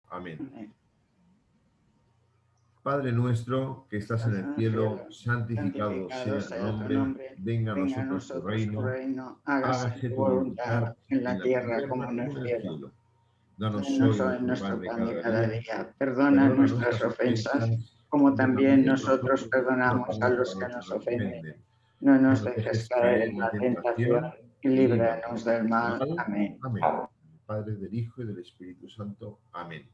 Amén. Amén. Padre nuestro que estás en el cielo, santificado sea tu nombre, venga a nosotros tu reino, hágase tu voluntad en la en la tierra tierra como en como el en el cielo. cielo. Danos Danos hoy hoy nuestro nuestro pan de pan de cada cada día. día. Perdona Perdona nuestras nuestras ofensas, ofensas, como como también también nosotros nosotros perdonamos a perdonamos los a que los que nos nos ofenden. ofenden. No No nos nos dejes dejes caer caer en en la la tentación tentación y y líbranos líbranos del del mal. mal. Amén. Amén. Del Padre, del Hijo y del Espíritu Santo. Amén.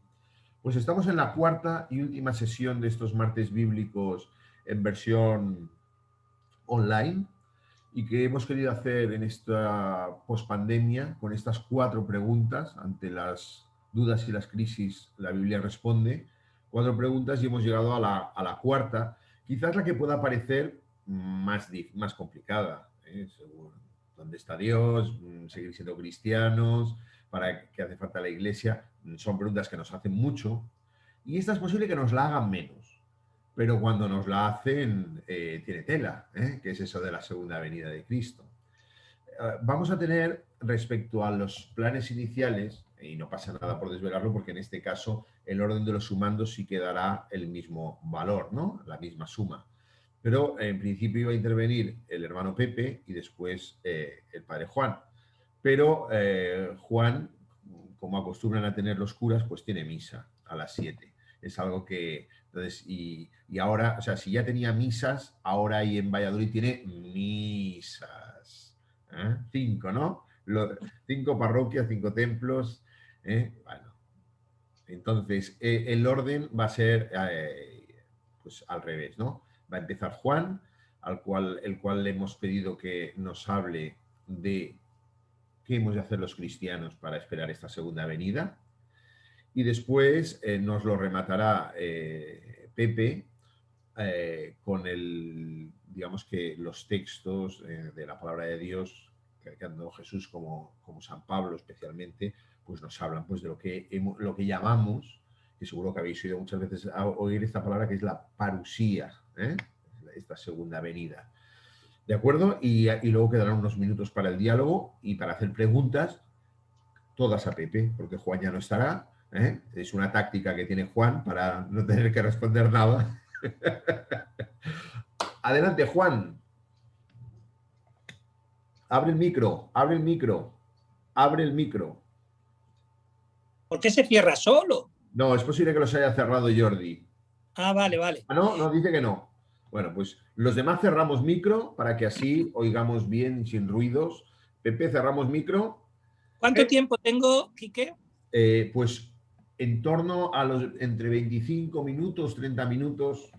Pues estamos en la cuarta y última sesión de estos martes bíblicos en versión online y que hemos querido hacer en esta pospandemia con estas 4 preguntas ante las dudas y las crisis. La Biblia responde 4 preguntas y hemos llegado a la cuarta, quizás la que pueda parecer más complicada, según dónde está Dios, seguir siendo cristianos, para qué hace falta la iglesia. Son preguntas que nos hacen mucho y esta es posible que nos la hagan menos, pero cuando nos la hacen tiene tela, que es eso de la segunda venida de Cristo. Vamos a tener, respecto a los planes iniciales, y no pasa nada por desvelarlo, porque en este caso el orden de los sumandos sí quedará el mismo valor, ¿no? La misma suma. Pero en principio iba a intervenir el hermano Pepe y después el padre Juan. Pero Juan, como acostumbran a tener los curas, pues tiene misa a las 7. Es algo que, entonces, y ahora, o sea, si ya tenía misas, ahora ahí en Valladolid tiene misas. 5, ¿no? 5 parroquias, 5 templos. Bueno, entonces el orden va a ser pues al revés, ¿no? Va a empezar Juan, el cual le hemos pedido que nos hable de qué hemos de hacer los cristianos para esperar esta segunda venida. Y después nos lo rematará Pepe con digamos que los textos de la palabra de Dios que ha dado Jesús, como San Pablo especialmente, pues nos hablan pues de lo que llamamos, que seguro que habéis oído muchas veces oír esta palabra, que es la parusía, esta segunda venida. ¿De acuerdo? Y luego quedarán unos minutos para el diálogo y para hacer preguntas, todas a Pepe, porque Juan ya no estará. Es una táctica que tiene Juan para no tener que responder nada. Adelante, Juan. Abre el micro, abre el micro, abre el micro. ¿Por qué se cierra solo? No, es posible que los haya cerrado Jordi. Ah, vale, vale. Ah, no, no, dice que no. Bueno, pues los demás cerramos micro para que así oigamos bien, sin ruidos. Pepe, cerramos micro. ¿Cuánto tiempo tengo, Quique? Pues en torno a los entre 25 minutos, 30 minutos.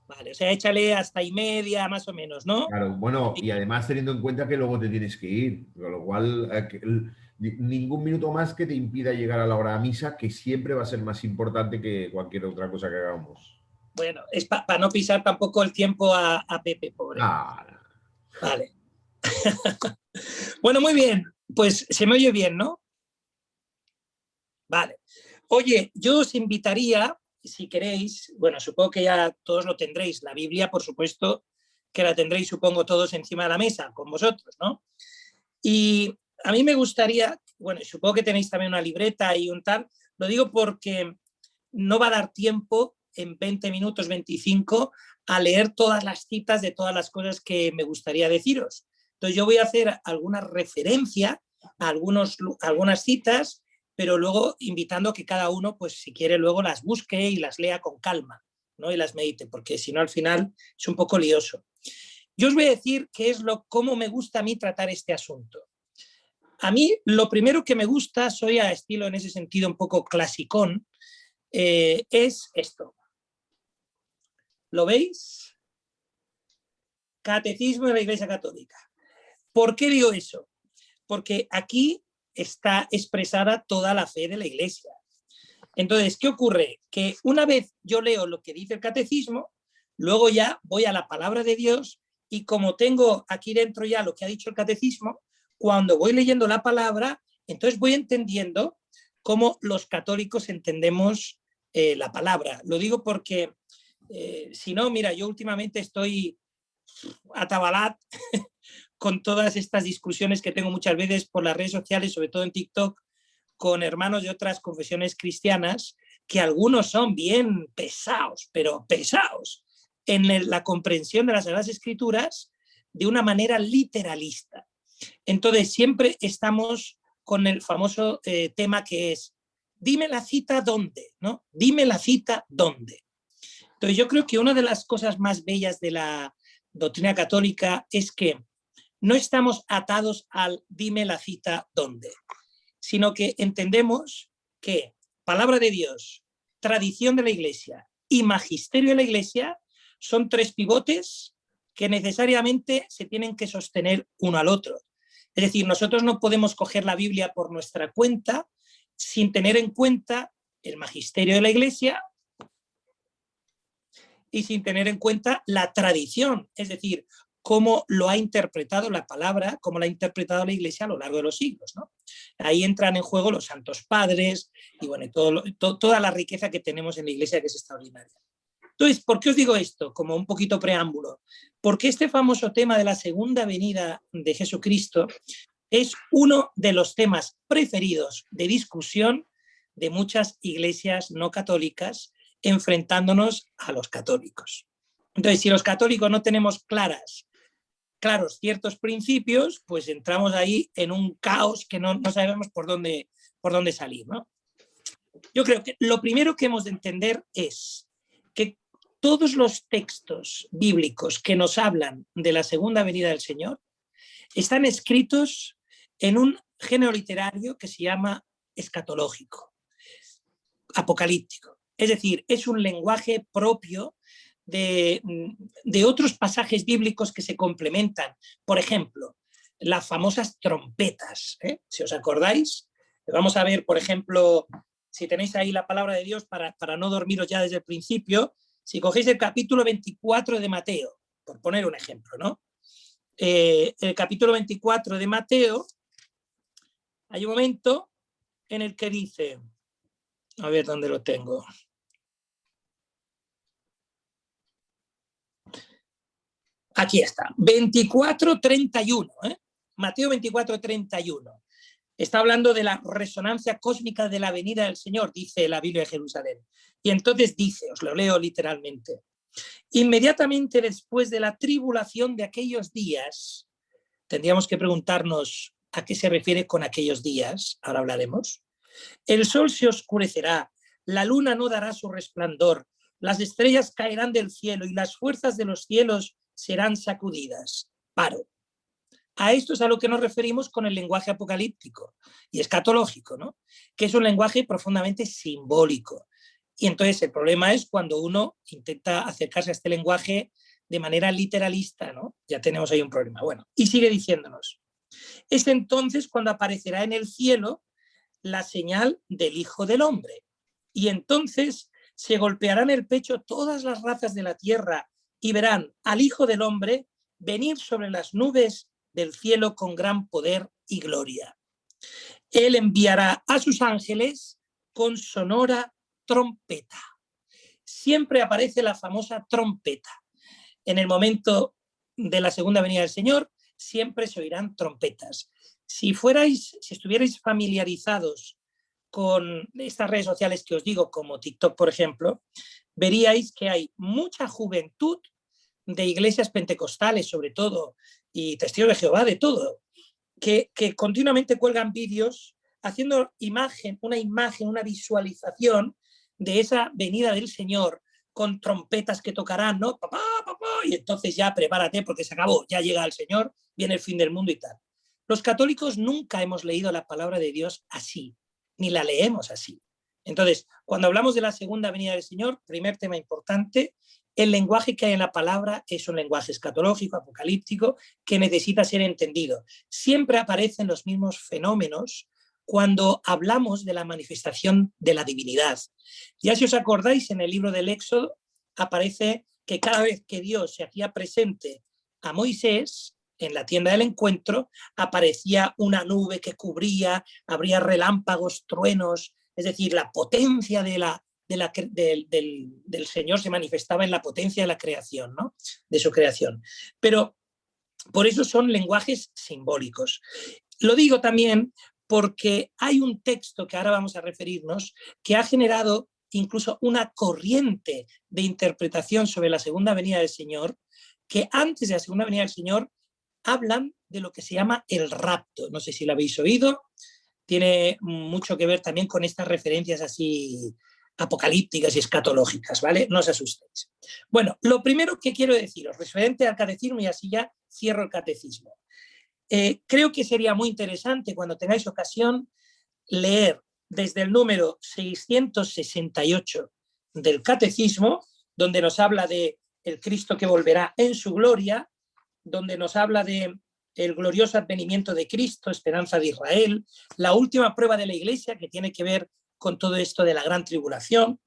Vale, o sea, échale hasta y media, más o menos, ¿no? Claro, bueno, y además teniendo en cuenta que luego te tienes que ir, con lo cual ningún minuto más que te impida llegar a la hora de misa, que siempre va a ser más importante que cualquier otra cosa que hagamos. Bueno, es para no pisar tampoco el tiempo a Pepe, pobre. Vale. Bueno, muy bien. Pues se me oye bien, ¿no? Vale. Oye, yo os invitaría, si queréis, bueno, supongo que ya todos lo tendréis, la Biblia, por supuesto, que la tendréis, supongo, todos encima de la mesa, con vosotros, ¿no? Y a mí me gustaría, bueno, supongo que tenéis también una libreta y un tal, lo digo porque no va a dar tiempo en 20 minutos, 25, a leer todas las citas de todas las cosas que me gustaría deciros. Entonces yo voy a hacer alguna referencia a algunas citas, pero luego invitando a que cada uno, pues si quiere, luego las busque y las lea con calma, ¿no? Y las medite, porque si no al final es un poco lioso. Yo os voy a decir qué es cómo me gusta a mí tratar este asunto. A mí lo primero que me gusta, soy a estilo en ese sentido un poco clasicón, es esto. ¿Lo veis? Catecismo de la Iglesia Católica. ¿Por qué digo eso? Porque aquí está expresada toda la fe de la Iglesia. Entonces, ¿qué ocurre? Que una vez yo leo lo que dice el catecismo, luego ya voy a la palabra de Dios y como tengo aquí dentro ya lo que ha dicho el catecismo, cuando voy leyendo la palabra, entonces voy entendiendo cómo los católicos entendemos la palabra. Lo digo porque, si no, mira, yo últimamente estoy atabalat con todas estas discusiones que tengo muchas veces por las redes sociales, sobre todo en TikTok, con hermanos de otras confesiones cristianas, que algunos son bien pesados, pero pesados, en la comprensión de las Sagradas Escrituras de una manera literalista. Entonces siempre estamos con el famoso tema que es, dime la cita dónde, ¿no? Dime la cita dónde. Entonces yo creo que una de las cosas más bellas de la doctrina católica es que no estamos atados al dime la cita dónde, sino que entendemos que palabra de Dios, tradición de la Iglesia y magisterio de la Iglesia son tres pivotes que necesariamente se tienen que sostener uno al otro. Es decir, nosotros no podemos coger la Biblia por nuestra cuenta sin tener en cuenta el magisterio de la Iglesia y sin tener en cuenta la tradición, es decir, cómo lo ha interpretado la palabra, cómo la ha interpretado la Iglesia a lo largo de los siglos, ¿no? Ahí entran en juego los santos padres y bueno, toda la riqueza que tenemos en la Iglesia, que es extraordinaria. Entonces, ¿por qué os digo esto? Como un poquito preámbulo. Porque este famoso tema de la segunda venida de Jesucristo es uno de los temas preferidos de discusión de muchas iglesias no católicas enfrentándonos a los católicos. Entonces, si los católicos no tenemos claros ciertos principios, pues entramos ahí en un caos que no sabemos por dónde salir, ¿no? Yo creo que lo primero que hemos de entender es que todos los textos bíblicos que nos hablan de la segunda venida del Señor están escritos en un género literario que se llama escatológico, apocalíptico. Es decir, es un lenguaje propio de otros pasajes bíblicos que se complementan. Por ejemplo, las famosas trompetas, ¿eh? Si os acordáis, vamos a ver, por ejemplo, si tenéis ahí la palabra de Dios para no dormiros ya desde el principio, si cogéis el capítulo 24 de Mateo, por poner un ejemplo, ¿no? El capítulo 24 de Mateo, hay un momento en el que dice, a ver dónde lo tengo. Aquí está, 24:31, ¿eh? Mateo 24:31. Está hablando de la resonancia cósmica de la venida del Señor, dice la Biblia de Jerusalén. Y entonces dice, os lo leo literalmente, inmediatamente después de la tribulación de aquellos días, tendríamos que preguntarnos a qué se refiere con aquellos días, ahora hablaremos, el sol se oscurecerá, la luna no dará su resplandor, las estrellas caerán del cielo y las fuerzas de los cielos serán sacudidas. Paro. A esto es a lo que nos referimos con el lenguaje apocalíptico y escatológico, ¿no? Que es un lenguaje profundamente simbólico. Y entonces el problema es cuando uno intenta acercarse a este lenguaje de manera literalista, ¿no? Ya tenemos ahí un problema. Bueno, y sigue diciéndonos, es entonces cuando aparecerá en el cielo la señal del Hijo del Hombre. Y entonces se golpearán el pecho todas las razas de la tierra y verán al Hijo del Hombre venir sobre las nubes del cielo con gran poder y gloria. Él enviará a sus ángeles con sonora trompeta. Siempre aparece la famosa trompeta. En el momento de la segunda venida del Señor, siempre se oirán trompetas. Si estuvierais familiarizados con estas redes sociales que os digo, como TikTok, por ejemplo, veríais que hay mucha juventud de iglesias pentecostales, sobre todo, y testigos de Jehová, de todo, que continuamente cuelgan vídeos haciendo una visualización de esa venida del Señor con trompetas que tocarán, ¿no? Papá, papá, y entonces ya prepárate porque se acabó, ya llega el Señor, viene el fin del mundo y tal. Los católicos nunca hemos leído la palabra de Dios así, ni la leemos así. Entonces, cuando hablamos de la segunda venida del Señor, primer tema importante, el lenguaje que hay en la palabra es un lenguaje escatológico, apocalíptico, que necesita ser entendido. Siempre aparecen los mismos fenómenos cuando hablamos de la manifestación de la divinidad. Ya si os acordáis, en el libro del Éxodo aparece que cada vez que Dios se hacía presente a Moisés, en la tienda del encuentro, aparecía una nube que cubría, habría relámpagos, truenos, es decir, la potencia del Señor se manifestaba en la potencia de la creación, ¿no? De su creación. Pero por eso son lenguajes simbólicos. Lo digo también porque hay un texto que ahora vamos a referirnos que ha generado incluso una corriente de interpretación sobre la segunda venida del Señor, que antes de la segunda venida del Señor hablan de lo que se llama el rapto. No sé si lo habéis oído, tiene mucho que ver también con estas referencias así apocalípticas y escatológicas, ¿vale? No os asustéis. Bueno, lo primero que quiero deciros, referente al catecismo, y así ya cierro el catecismo. Creo que sería muy interesante, cuando tengáis ocasión, leer desde el número 668 del catecismo, donde nos habla de el Cristo que volverá en su gloria, donde nos habla de el glorioso advenimiento de Cristo, esperanza de Israel, la última prueba de la Iglesia, que tiene que ver con todo esto de la gran tribulación,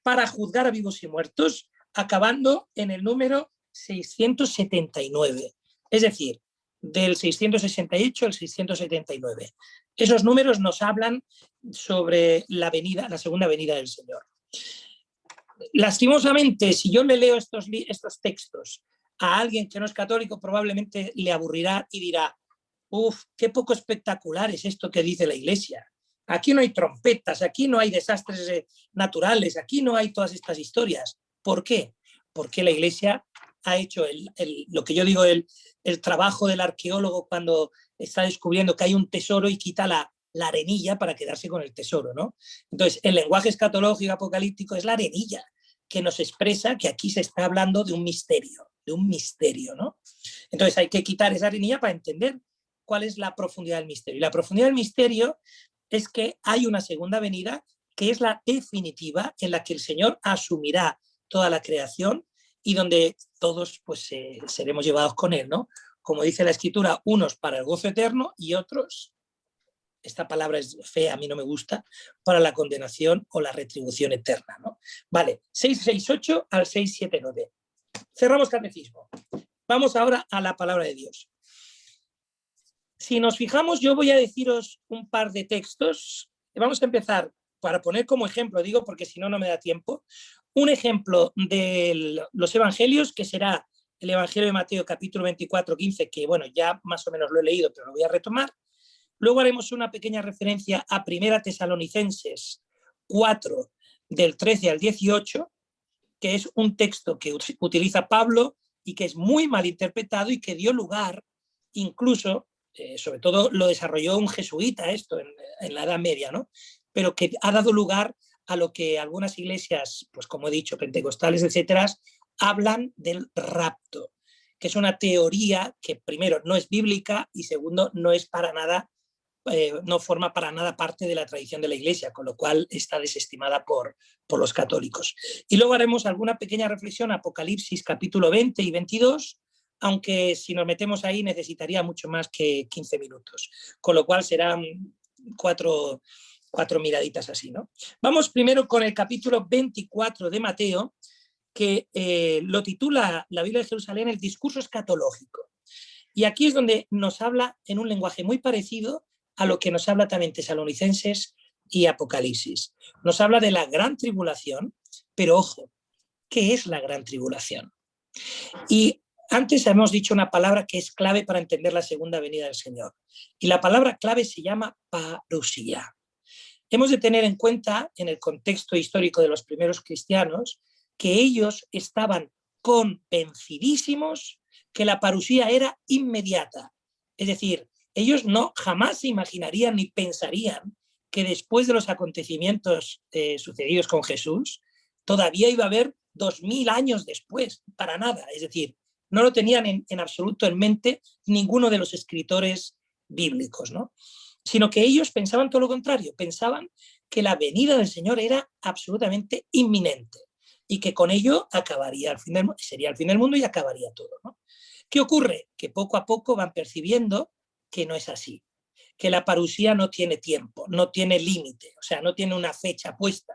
para juzgar a vivos y muertos, acabando en el número 679. Es decir, del 668 al 679. Esos números nos hablan sobre la segunda venida del Señor. Lastimosamente, si yo le leo estos textos a alguien que no es católico, probablemente le aburrirá y dirá: ¡uf, qué poco espectacular es esto que dice la Iglesia! Aquí no hay trompetas, aquí no hay desastres naturales, aquí no hay todas estas historias. ¿Por qué? Porque la Iglesia ha hecho lo que yo digo, el trabajo del arqueólogo cuando está descubriendo que hay un tesoro y quita la arenilla para quedarse con el tesoro, ¿no? Entonces, el lenguaje escatológico apocalíptico es la arenilla que nos expresa que aquí se está hablando de un misterio, ¿no? Entonces hay que quitar esa arenilla para entender cuál es la profundidad del misterio. Y la profundidad del misterio es que hay una segunda venida que es la definitiva, en la que el Señor asumirá toda la creación y donde todos pues seremos llevados con Él, ¿no? Como dice la Escritura, unos para el gozo eterno y otros, esta palabra es fea, a mí no me gusta, para la condenación o la retribución eterna, ¿no? Vale, 668 al 679. Cerramos catecismo. Vamos ahora a la palabra de Dios. Si nos fijamos, yo voy a deciros un par de textos. Vamos a empezar, para poner como ejemplo, digo porque si no, no me da tiempo, un ejemplo de los evangelios, que será el Evangelio de Mateo, capítulo 24, 15, que bueno, ya más o menos lo he leído, pero lo voy a retomar. Luego haremos una pequeña referencia a 1 Tesalonicenses 4, del 13 al 18, que es un texto que utiliza Pablo y que es muy mal interpretado y que dio lugar, incluso, sobre todo lo desarrolló un jesuita esto en la Edad Media, ¿no? Pero que ha dado lugar a lo que algunas iglesias, pues como he dicho, pentecostales, etcétera, hablan del rapto, que es una teoría que primero no es bíblica y segundo no es para nada, no forma para nada parte de la tradición de la Iglesia, con lo cual está desestimada por los católicos. Y luego haremos alguna pequeña reflexión a Apocalipsis capítulo 20 y 22, aunque si nos metemos ahí necesitaría mucho más que 15 minutos, con lo cual serán cuatro miraditas así, ¿no? Vamos primero con el capítulo 24 de Mateo, que lo titula la Biblia de Jerusalén el discurso escatológico. Y aquí es donde nos habla en un lenguaje muy parecido a lo que nos habla también Tesalonicenses y Apocalipsis. Nos habla de la gran tribulación, pero ojo, ¿qué es la gran tribulación? Y antes hemos dicho una palabra que es clave para entender la segunda venida del Señor. Y la palabra clave se llama parusía. Hemos de tener en cuenta, en el contexto histórico de los primeros cristianos, que ellos estaban convencidísimos que la parusía era inmediata. Es decir, ellos jamás se imaginarían ni pensarían que después de los acontecimientos sucedidos con Jesús, todavía iba a haber 2000 años después, para nada. Es decir, no lo tenían en absoluto en mente ninguno de los escritores bíblicos, ¿no? Sino que ellos pensaban todo lo contrario, pensaban que la venida del Señor era absolutamente inminente y que con ello sería el fin del mundo y acabaría todo, ¿no? ¿Qué ocurre? Que poco a poco van percibiendo que no es así, que la parusía no tiene tiempo, no tiene límite, o sea, no tiene una fecha puesta.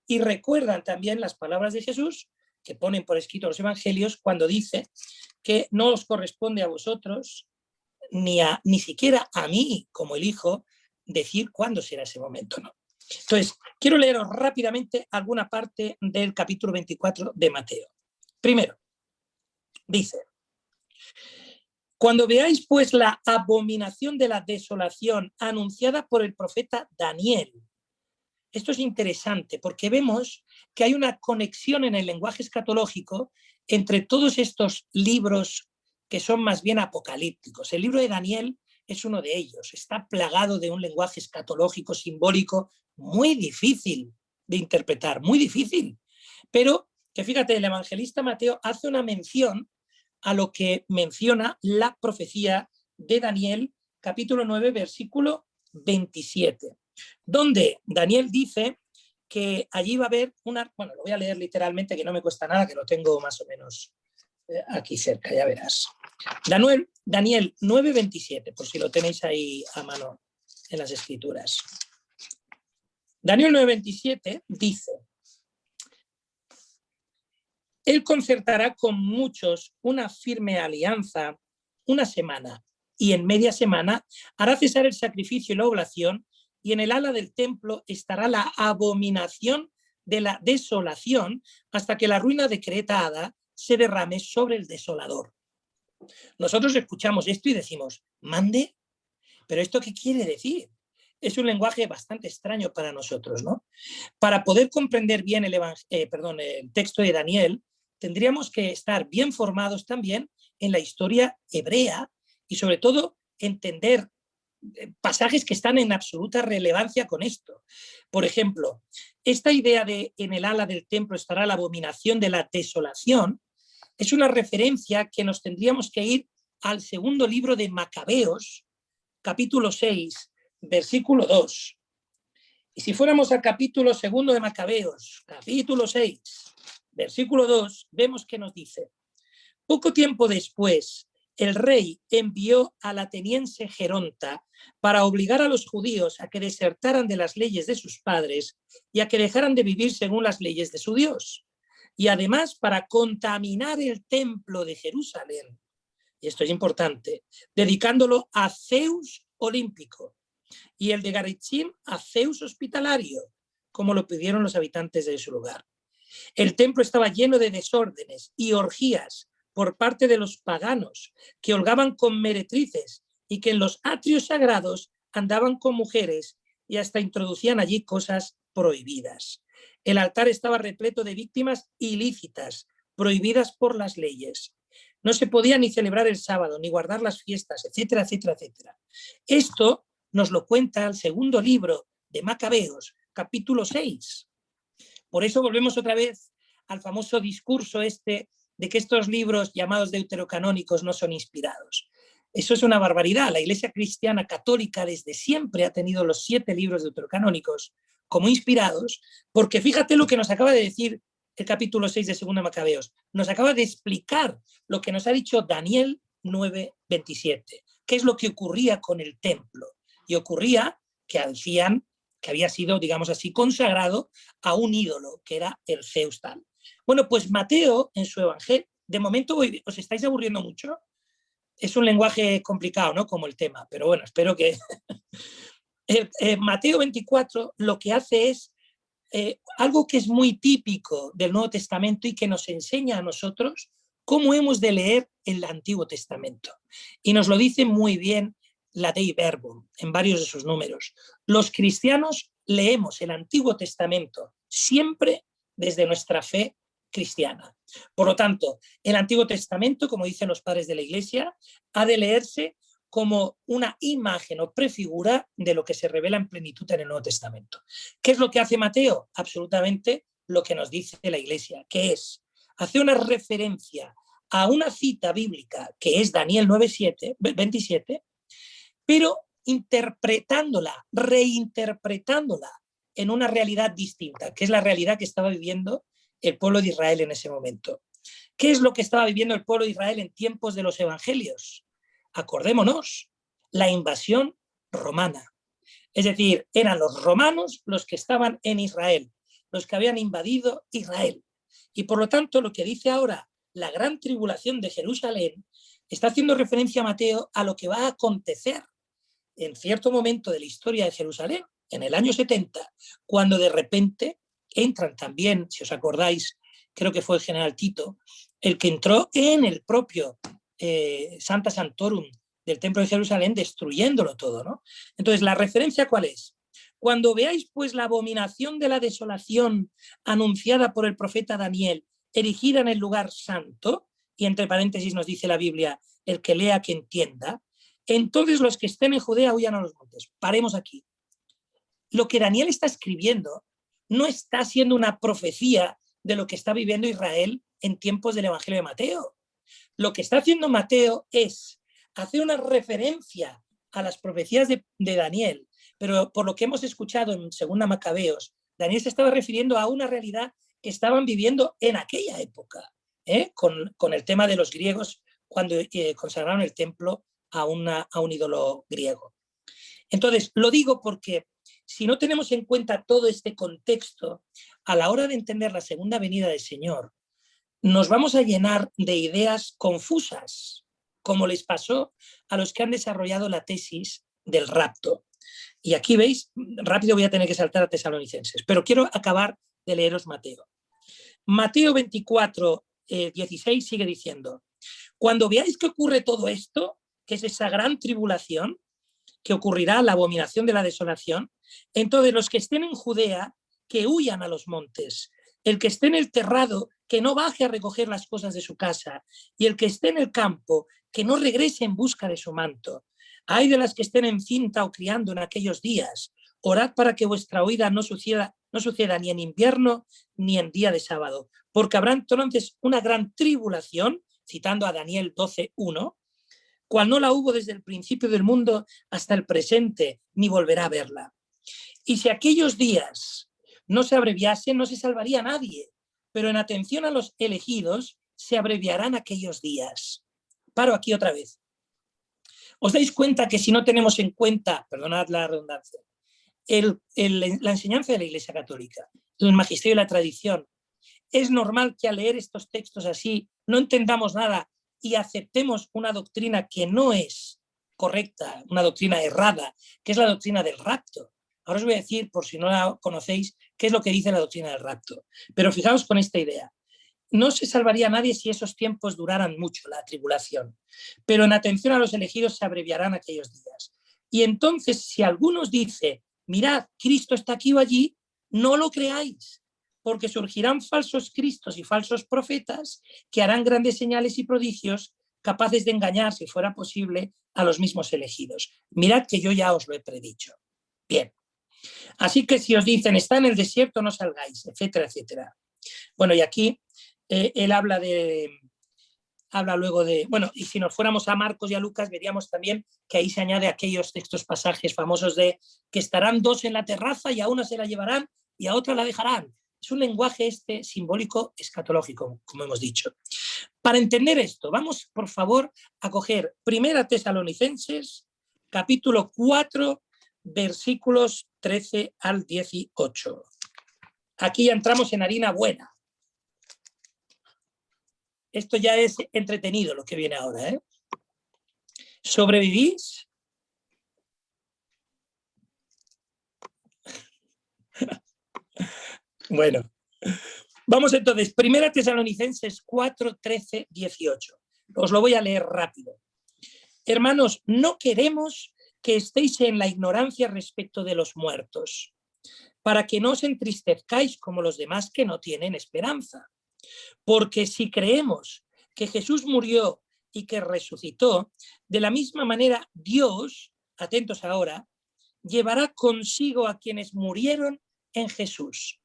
Y recuerdan también las palabras de Jesús, que ponen por escrito los evangelios, cuando dice que no os corresponde a vosotros, ni siquiera a mí, como el Hijo, decir cuándo será ese momento, ¿no? Entonces, quiero leeros rápidamente alguna parte del capítulo 24 de Mateo. Primero, dice: Cuando veáis pues la abominación de la desolación anunciada por el profeta Daniel. Esto es interesante porque vemos que hay una conexión en el lenguaje escatológico entre todos estos libros que son más bien apocalípticos. El libro de Daniel es uno de ellos. Está plagado de un lenguaje escatológico, simbólico, muy difícil de interpretar, muy difícil. Pero que fíjate, el evangelista Mateo hace una mención a lo que menciona la profecía de Daniel, capítulo 9, versículo 27, donde Daniel dice que allí va a haber una... Bueno, lo voy a leer literalmente, que no me cuesta nada, que lo tengo más o menos aquí cerca, ya verás. Daniel 9, 27, por si lo tenéis ahí a mano en las escrituras. Daniel 9, 27 dice: Él concertará con muchos una firme alianza una semana, y en media semana hará cesar el sacrificio y la oblación, y en el ala del templo estará la abominación de la desolación, hasta que la ruina decretada se derrame sobre el desolador. Nosotros escuchamos esto y decimos, ¿mande? ¿Pero esto qué quiere decir? Es un lenguaje bastante extraño para nosotros, ¿no? Para poder comprender bien el texto de Daniel, tendríamos que estar bien formados también en la historia hebrea y sobre todo entender pasajes que están en absoluta relevancia con esto. Por ejemplo, esta idea de en el ala del templo estará la abominación de la desolación es una referencia que nos tendríamos que ir al segundo libro de Macabeos, capítulo 6, versículo 2. Y si fuéramos al capítulo segundo de Macabeos, capítulo 6, versículo 2, vemos que nos dice: poco tiempo después, el rey envió al ateniense Geronta para obligar a los judíos a que desertaran de las leyes de sus padres y a que dejaran de vivir según las leyes de su Dios. Y además para contaminar el templo de Jerusalén, y esto es importante, dedicándolo a Zeus olímpico y el de Garitzim a Zeus hospitalario, como lo pidieron los habitantes de su lugar. El templo estaba lleno de desórdenes y orgías por parte de los paganos, que holgaban con meretrices y que en los atrios sagrados andaban con mujeres y hasta introducían allí cosas prohibidas. El altar estaba repleto de víctimas ilícitas, prohibidas por las leyes. No se podía ni celebrar el sábado, ni guardar las fiestas, etcétera, etcétera, etcétera. Esto nos lo cuenta el segundo libro de Macabeos, capítulo 6. Por eso volvemos otra vez al famoso discurso este de que estos libros llamados deuterocanónicos no son inspirados. Eso es una barbaridad. La Iglesia cristiana católica desde siempre ha tenido los 7 libros deuterocanónicos como inspirados, porque fíjate lo que nos acaba de decir el capítulo 6 de 2 Macabeos. Nos acaba de explicar lo que nos ha dicho Daniel 9:27, qué es lo que ocurría con el templo. Y ocurría que decían que había sido, digamos así, consagrado a un ídolo, que era el Zeus tal. Bueno, pues Mateo, en su evangelio, de momento os estáis aburriendo mucho. Es un lenguaje complicado, ¿no? Como el tema, pero bueno, espero que... Mateo 24 lo que hace es algo que es muy típico del Nuevo Testamento y que nos enseña a nosotros cómo hemos de leer el Antiguo Testamento. Y nos lo dice muy bien la Dei Verbum en varios de sus números. Los cristianos leemos el Antiguo Testamento siempre desde nuestra fe cristiana. Por lo tanto, el Antiguo Testamento, como dicen los padres de la Iglesia, ha de leerse como una imagen o prefigura de lo que se revela en plenitud en el Nuevo Testamento. ¿Qué es lo que hace Mateo? Absolutamente lo que nos dice la Iglesia, que es hacer una referencia a una cita bíblica que es Daniel 9:27, pero interpretándola, reinterpretándola en una realidad distinta, que es la realidad que estaba viviendo el pueblo de Israel en ese momento. ¿Qué es lo que estaba viviendo el pueblo de Israel en tiempos de los evangelios? Acordémonos, la invasión romana. Es decir, eran los romanos los que estaban en Israel, los que habían invadido Israel. Y por lo tanto, lo que dice ahora la gran tribulación de Jerusalén está haciendo referencia a Mateo a lo que va a acontecer en cierto momento de la historia de Jerusalén, en el año 70, cuando de repente entran también, si os acordáis, creo que fue el general Tito, el que entró en el propio Santa Santorum del Templo de Jerusalén, destruyéndolo todo, ¿no? Entonces, ¿la referencia cuál es? Cuando veáis pues la abominación de la desolación anunciada por el profeta Daniel, erigida en el lugar santo, y entre paréntesis nos dice la Biblia, el que lea que entienda, entonces los que estén en Judea huyan a los montes. Paremos aquí. Lo que Daniel está escribiendo no está siendo una profecía de lo que está viviendo Israel en tiempos del Evangelio de Mateo. Lo que está haciendo Mateo es hacer una referencia a las profecías de Daniel, pero por lo que hemos escuchado en Segunda Macabeos, Daniel se estaba refiriendo a una realidad que estaban viviendo en aquella época, con el tema de los griegos cuando consagraron el templo a un ídolo griego. Entonces, lo digo porque si no tenemos en cuenta todo este contexto, a la hora de entender la segunda venida del Señor, nos vamos a llenar de ideas confusas, como les pasó a los que han desarrollado la tesis del rapto. Y aquí veis, rápido voy a tener que saltar a Tesalonicenses, pero quiero acabar de leeros Mateo. Mateo 24, 16 sigue diciendo, cuando veáis que ocurre todo esto, que es esa gran tribulación, que ocurrirá la abominación de la desolación, entonces los que estén en Judea, que huyan a los montes, el que esté en el terrado, que no baje a recoger las cosas de su casa, y el que esté en el campo, que no regrese en busca de su manto. Ay de las que estén encinta o criando en aquellos días, orad para que vuestra huida no suceda ni en invierno ni en día de sábado, porque habrá entonces una gran tribulación, citando a Daniel 12:1, cual no la hubo desde el principio del mundo hasta el presente, ni volverá a verla. Y si aquellos días no se abreviasen, no se salvaría nadie, pero en atención a los elegidos, se abreviarán aquellos días. Paro aquí otra vez. ¿Os dais cuenta que si no tenemos en cuenta, perdonad la redundancia, la enseñanza de la Iglesia Católica, el magisterio y la tradición, es normal que al leer estos textos así no entendamos nada y aceptemos una doctrina que no es correcta, una doctrina errada, que es la doctrina del rapto? Ahora os voy a decir, por si no la conocéis, qué es lo que dice la doctrina del rapto. Pero fijaos con esta idea. No se salvaría a nadie si esos tiempos duraran mucho, la tribulación. Pero en atención a los elegidos se abreviarán aquellos días. Y entonces, si alguno os dice, mirad, Cristo está aquí o allí, no lo creáis, porque surgirán falsos cristos y falsos profetas que harán grandes señales y prodigios capaces de engañar, si fuera posible, a los mismos elegidos. Mirad que yo ya os lo he predicho. Bien. Así que si os dicen, está en el desierto, no salgáis, etcétera, etcétera. Bueno, y aquí él habla luego de, bueno, y si nos fuéramos a Marcos y a Lucas, veríamos también que ahí se añade aquellos textos pasajes famosos de que estarán dos en la terraza y a una se la llevarán y a otra la dejarán. Es un lenguaje simbólico escatológico, como hemos dicho. Para entender esto, vamos, por favor, a coger 1 Tesalonicenses, capítulo 4, versículos 13 al 18. Aquí ya entramos en harina buena. Esto ya es entretenido lo que viene ahora, ¿eh? ¿Sobrevivís? Bueno, vamos entonces, 1 Tesalonicenses 4, 13, 18. Os lo voy a leer rápido. Hermanos, no queremos que estéis en la ignorancia respecto de los muertos, para que no os entristezcáis como los demás que no tienen esperanza. Porque si creemos que Jesús murió y que resucitó, de la misma manera Dios, atentos ahora, llevará consigo a quienes murieron en Jesús.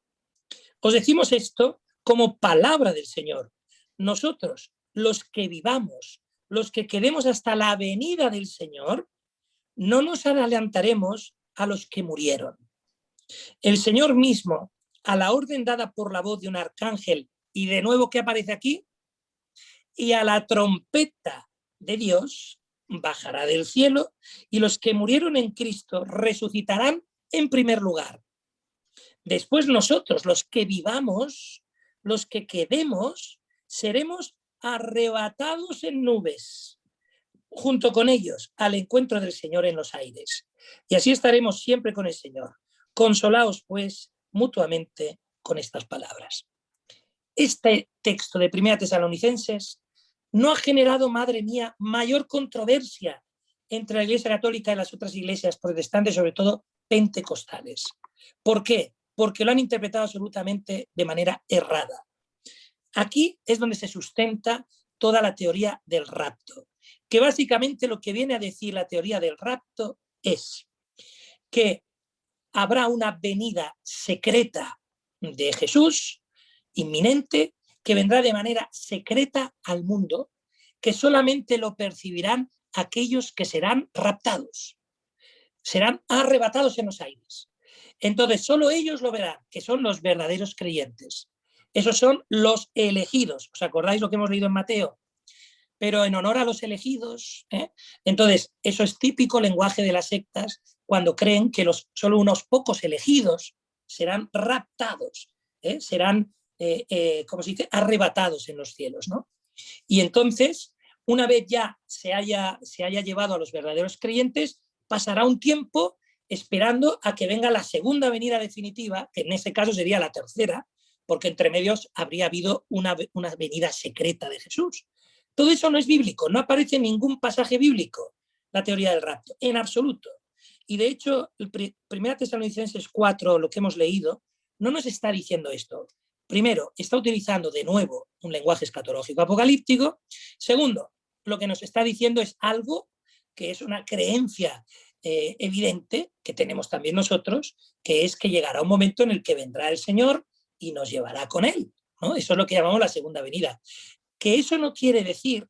Os decimos esto como palabra del Señor. Nosotros, los que vivamos, los que quedemos hasta la venida del Señor, no nos adelantaremos a los que murieron. El Señor mismo, a la orden dada por la voz de un arcángel, y de nuevo, ¿qué aparece aquí? Y a la trompeta de Dios bajará del cielo y los que murieron en Cristo resucitarán en primer lugar. Después nosotros, los que vivamos, los que quedemos, seremos arrebatados en nubes, junto con ellos, al encuentro del Señor en los aires. Y así estaremos siempre con el Señor. Consolaos, pues, mutuamente con estas palabras. Este texto de 1 Tesalonicenses no ha generado, madre mía, mayor controversia entre la Iglesia Católica y las otras iglesias protestantes, sobre todo pentecostales. ¿Por qué? Porque lo han interpretado absolutamente de manera errada. Aquí es donde se sustenta toda la teoría del rapto, que básicamente lo que viene a decir la teoría del rapto es que habrá una venida secreta de Jesús, inminente, que vendrá de manera secreta al mundo, que solamente lo percibirán aquellos que serán raptados, serán arrebatados en los aires. Entonces, solo ellos lo verán, que son los verdaderos creyentes. Esos son los elegidos. ¿Os acordáis lo que hemos leído en Mateo? Pero en honor a los elegidos, ¿eh? Entonces, eso es típico lenguaje de las sectas cuando creen que solo unos pocos elegidos serán raptados, ¿eh? Serán, como se dice, arrebatados en los cielos, ¿no? Y entonces, una vez ya se haya llevado a los verdaderos creyentes, pasará un tiempo esperando a que venga la segunda venida definitiva, que en ese caso sería la tercera, porque entre medios habría habido una venida secreta de Jesús. Todo eso no es bíblico, no aparece en ningún pasaje bíblico la teoría del rapto, en absoluto. Y de hecho, el 1 Tesalonicenses 4, lo que hemos leído, no nos está diciendo esto. Primero, está utilizando de nuevo un lenguaje escatológico apocalíptico. Segundo, lo que nos está diciendo es algo que es una creencia evidente que tenemos también nosotros, que es que llegará un momento en el que vendrá el Señor y nos llevará con Él, ¿no? Eso es lo que llamamos la segunda venida. Que eso no quiere decir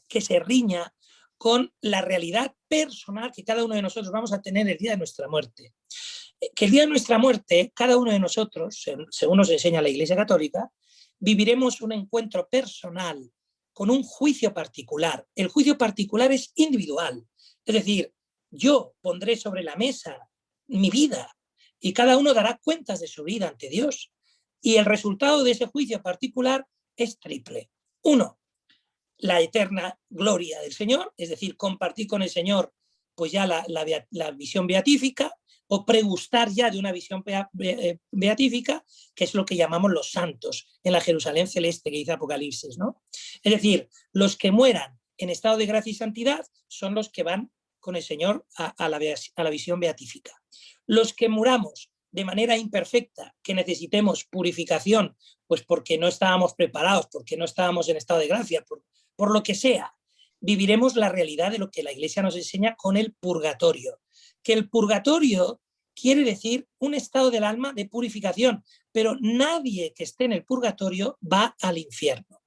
que se riña con la realidad personal que cada uno de nosotros vamos a tener el día de nuestra muerte. Que el día de nuestra muerte, cada uno de nosotros, según nos enseña la Iglesia Católica, viviremos un encuentro personal con un juicio particular. El juicio particular es individual. Es decir, yo pondré sobre la mesa mi vida y cada uno dará cuentas de su vida ante Dios. Y el resultado de ese juicio particular es triple. Uno, la eterna gloria del Señor, es decir, compartir con el Señor pues ya la visión beatífica, o pregustar ya de una visión beatífica, que es lo que llamamos los santos en la Jerusalén celeste que dice Apocalipsis, ¿no? Es decir, los que mueran en estado de gracia y santidad son los que van con el Señor a la visión beatífica. Los que muramos de manera imperfecta, que necesitemos purificación, pues porque no estábamos preparados, porque no estábamos en estado de gracia, por lo que sea, viviremos la realidad de lo que la Iglesia nos enseña con el purgatorio. Que el purgatorio quiere decir un estado del alma de purificación, pero nadie que esté en el purgatorio va al infierno.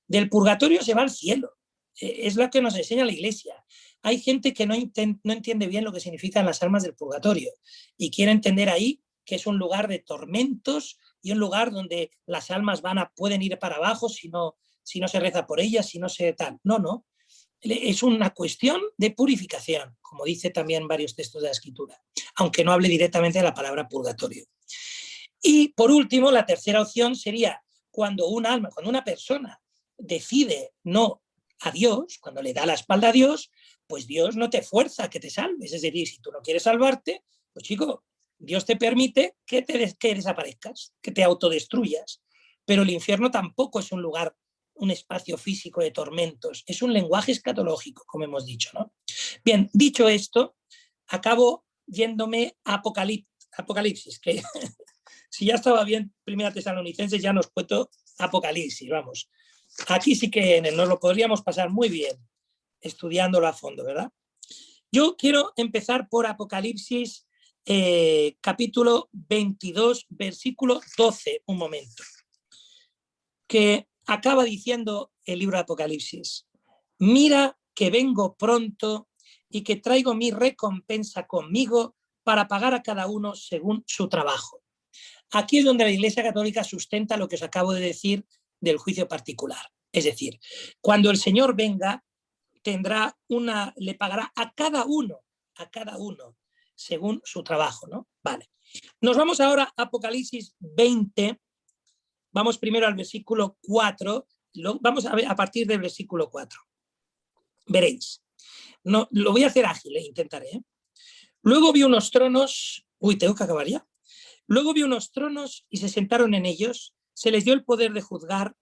Del purgatorio se va al cielo. Es lo que nos enseña la Iglesia. Hay gente que no entiende bien lo que significan las almas del purgatorio y quiere entender ahí que es un lugar de tormentos y un lugar donde las almas pueden ir para abajo si no se reza por ellas, si no se tal. No. Es una cuestión de purificación, como dice también varios textos de la Escritura, aunque no hable directamente de la palabra purgatorio. Y por último, la tercera opción sería cuando una persona decide no a Dios, cuando le da la espalda a Dios, pues Dios no te fuerza a que te salves. Es decir, si tú no quieres salvarte, pues chico, Dios te permite que desaparezcas, que te autodestruyas. Pero el infierno tampoco es un lugar, un espacio físico de tormentos, es un lenguaje escatológico, como hemos dicho, ¿no? Bien, dicho esto, acabo yéndome a Apocalipsis, que si ya estaba bien 1 Tesalonicenses, ya nos cuento Apocalipsis, vamos. Aquí sí que nos lo podríamos pasar muy bien estudiándolo a fondo, ¿verdad? Yo quiero empezar por Apocalipsis capítulo 22, versículo 12, un momento, que acaba diciendo el libro de Apocalipsis: mira que vengo pronto y que traigo mi recompensa conmigo para pagar a cada uno según su trabajo. Aquí es donde la Iglesia Católica sustenta lo que os acabo de decir del juicio particular. Es decir, cuando el Señor venga, le pagará a cada uno según su trabajo, ¿no? Vale. Nos vamos ahora a Apocalipsis 20. Vamos primero al versículo 4. Vamos a ver a partir del versículo 4. Veréis. No, lo voy a hacer ágil, intentaré. Luego vi unos tronos. Tengo que acabar ya. Luego vi unos tronos y se sentaron en ellos. Se les dio el poder de juzgar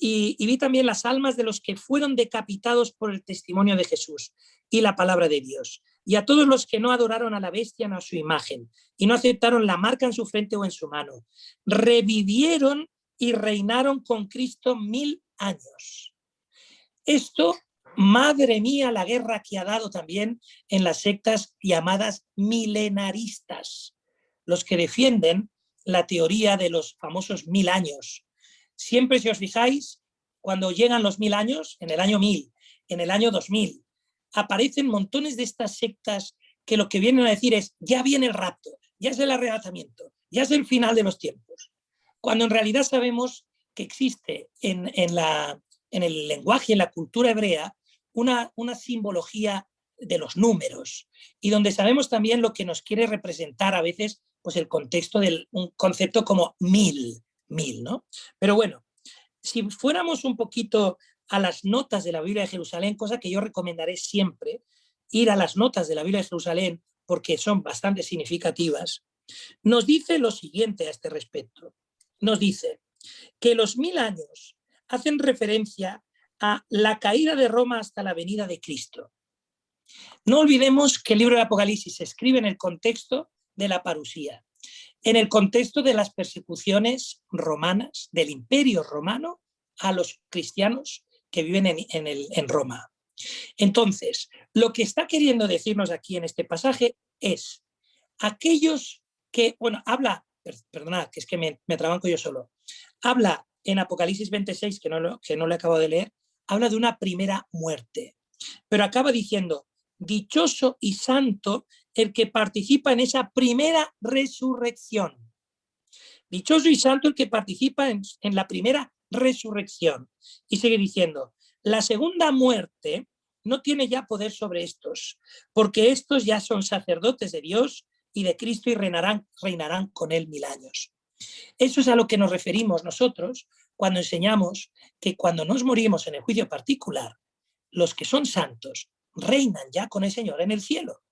y vi también las almas de los que fueron decapitados por el testimonio de Jesús y la palabra de Dios, y a todos los que no adoraron a la bestia ni a su imagen, y no aceptaron la marca en su frente o en su mano. Revivieron y reinaron con Cristo 1000 años. Esto, madre mía, la guerra que ha dado también en las sectas llamadas milenaristas, los que defienden la teoría de los famosos 1000 años. Siempre, si os fijáis, cuando llegan los 1000 años, en el año 1000, en el año 2000, aparecen montones de estas sectas que lo que vienen a decir es, ya viene el rapto, ya es el arrebatamiento, ya es el final de los tiempos. Cuando en realidad sabemos que existe en el lenguaje, en la cultura hebrea, una simbología de los números, y donde sabemos también lo que nos quiere representar a veces pues el contexto de un concepto como 1000, ¿no? Pero bueno, si fuéramos un poquito a las notas de la Biblia de Jerusalén, cosa que yo recomendaré siempre, ir a las notas de la Biblia de Jerusalén, porque son bastante significativas, nos dice lo siguiente a este respecto. Nos dice que los 1000 años hacen referencia a la caída de Roma hasta la venida de Cristo. No olvidemos que el libro de Apocalipsis se escribe en el contexto de la parusía, en el contexto de las persecuciones romanas, del imperio romano a los cristianos que viven en Roma. Entonces, lo que está queriendo decirnos aquí en este pasaje es aquellos que, bueno, habla, perdonad, que es que me trabanco yo solo, habla en Apocalipsis 26, que no lo acabo de leer, habla de una primera muerte, pero acaba diciendo, dichoso y santo el que participa en esa primera resurrección. Dichoso y santo el que participa en la primera resurrección. Y sigue diciendo, la segunda muerte no tiene ya poder sobre estos, porque estos ya son sacerdotes de Dios y de Cristo y reinarán con él 1000 años. Eso es a lo que nos referimos nosotros cuando enseñamos que cuando nos morimos en el juicio particular, los que son santos reinan ya con el Señor en el cielo.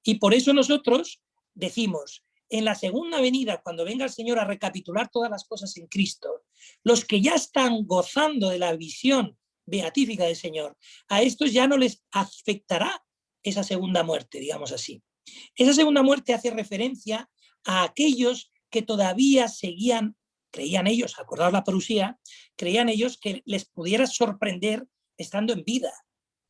Y por eso nosotros decimos, en la segunda venida, cuando venga el Señor a recapitular todas las cosas en Cristo, los que ya están gozando de la visión beatífica del Señor, a estos ya no les afectará esa segunda muerte, digamos así. Esa segunda muerte hace referencia a aquellos que todavía creían ellos, acordaos la parusía, creían ellos que les pudiera sorprender estando en vida,